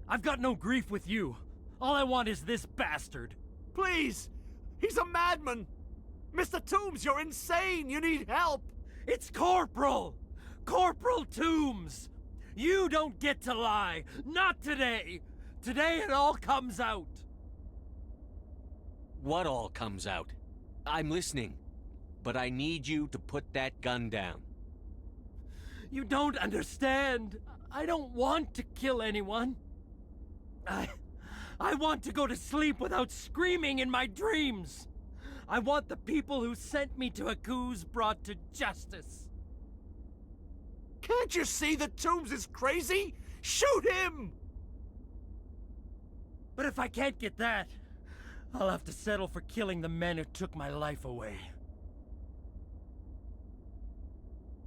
I've got no grief with you. All I want is this bastard. Please! He's a madman! Mr. Toombs, you're insane! You need help! It's Corporal! Corporal Toombs! You don't get to lie! Not today! Today it all comes out! What all comes out? I'm listening. But I need you to put that gun down. You don't understand. I don't want to kill anyone. I want to go to sleep without screaming in my dreams. I want the people who sent me to Akuz brought to justice. Can't you see that Toombs is crazy? Shoot him! But if I can't get that, I'll have to settle for killing the men who took my life away.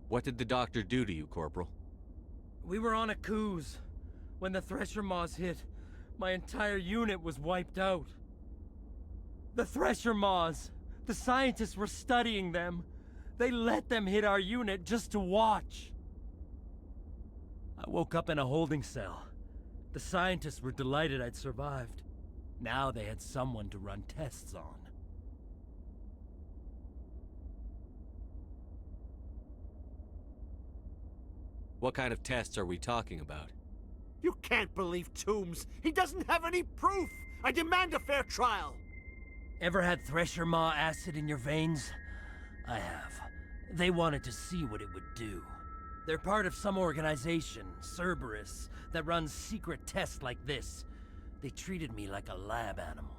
What did the doctor do to you, Corporal? We were on Akuz. When the Thresher Maws hit, my entire unit was wiped out. The Thresher Maws, the scientists were studying them. They let them hit our unit just to watch. I woke up in a holding cell. The scientists were delighted I'd survived. Now they had someone to run tests on. What kind of tests are we talking about? You can't believe Toombs! He doesn't have any proof! I demand a fair trial! Ever had Thresher Maw acid in your veins? I have. They wanted to see what it would do. They're part of some organization, Cerberus, that runs secret tests like this. They treated me like a lab animal.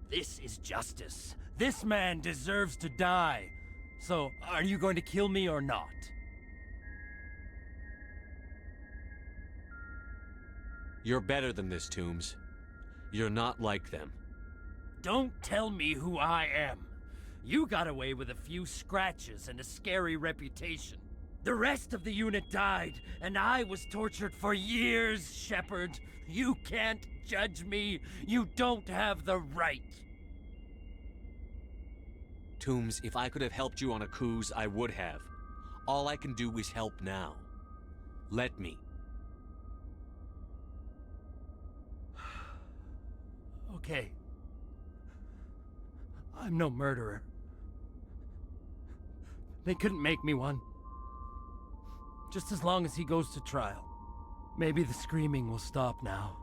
This is justice. This man deserves to die. So, are you going to kill me or not? You're better than this, Toombs. You're not like them. Don't tell me who I am. You got away with a few scratches and a scary reputation. The rest of the unit died, and I was tortured for years, Shepard. You can't judge me. You don't have the right. Toombs, if I could have helped you on Akuz, I would have. All I can do is help now. Let me. Okay. I'm no murderer. They couldn't make me one. Just as long as he goes to trial. Maybe the screaming will stop now.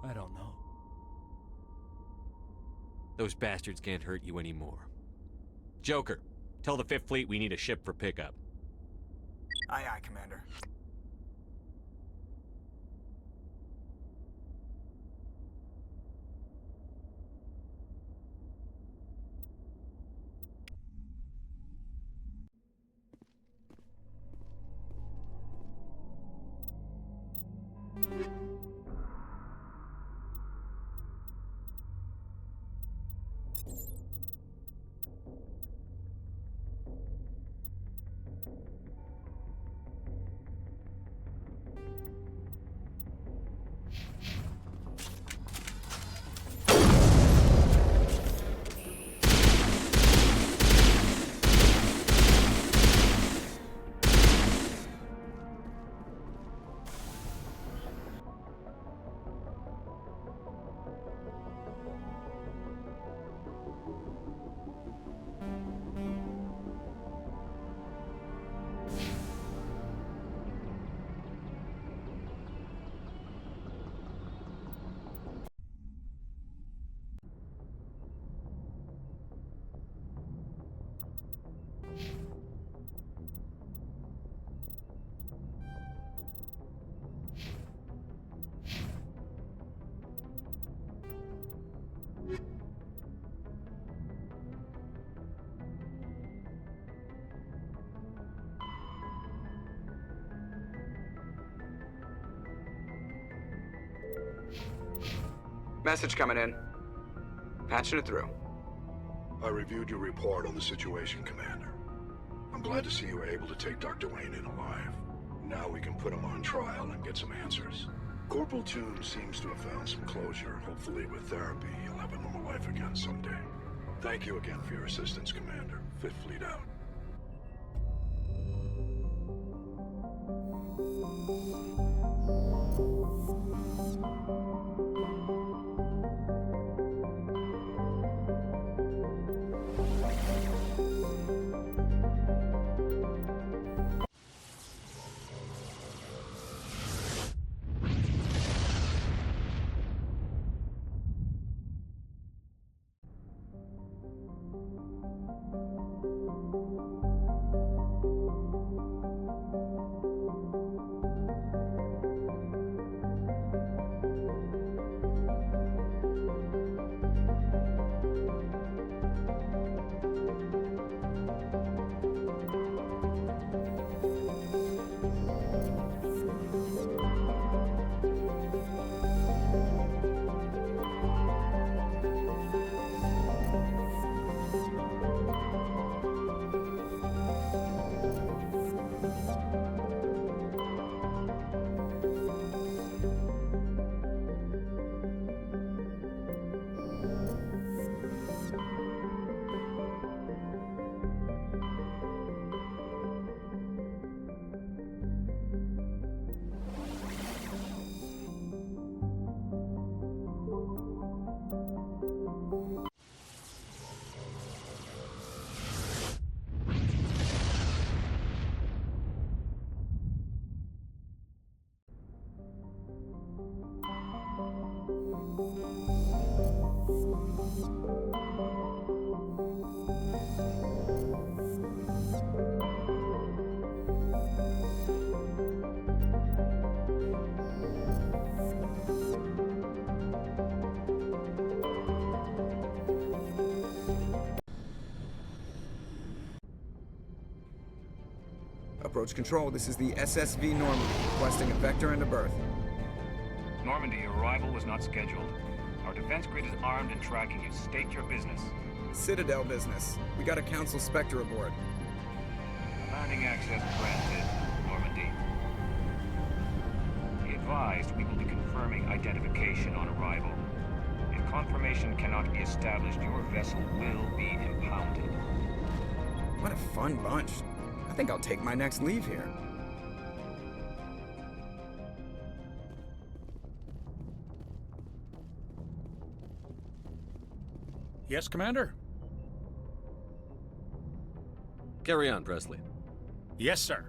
I don't know. Those bastards can't hurt you anymore. Joker, tell the 5th Fleet we need a ship for pickup. Aye, aye, Commander. Message coming in. Patching it through. I reviewed your report on the situation, Commander. I'm glad to see you were able to take Dr. Wayne in alive. Now we can put him on trial and get some answers. Corporal Toombs seems to have found some closure. Hopefully with therapy, he'll have a normal life again someday. Thank you again for your assistance, Commander. 5th Fleet out. Approach control, this is the SSV Normandy, requesting a vector and a berth. Normandy, your arrival was not scheduled. Our defense grid is armed and tracking you. State your business. Citadel business. We got a Council Spectre aboard. Landing access granted, Normandy. Be advised, we will be confirming identification on arrival. If confirmation cannot be established, your vessel will be impounded. What a fun bunch. I think I'll take my next leave here. Yes, Commander? Carry on, Presley. Yes, sir.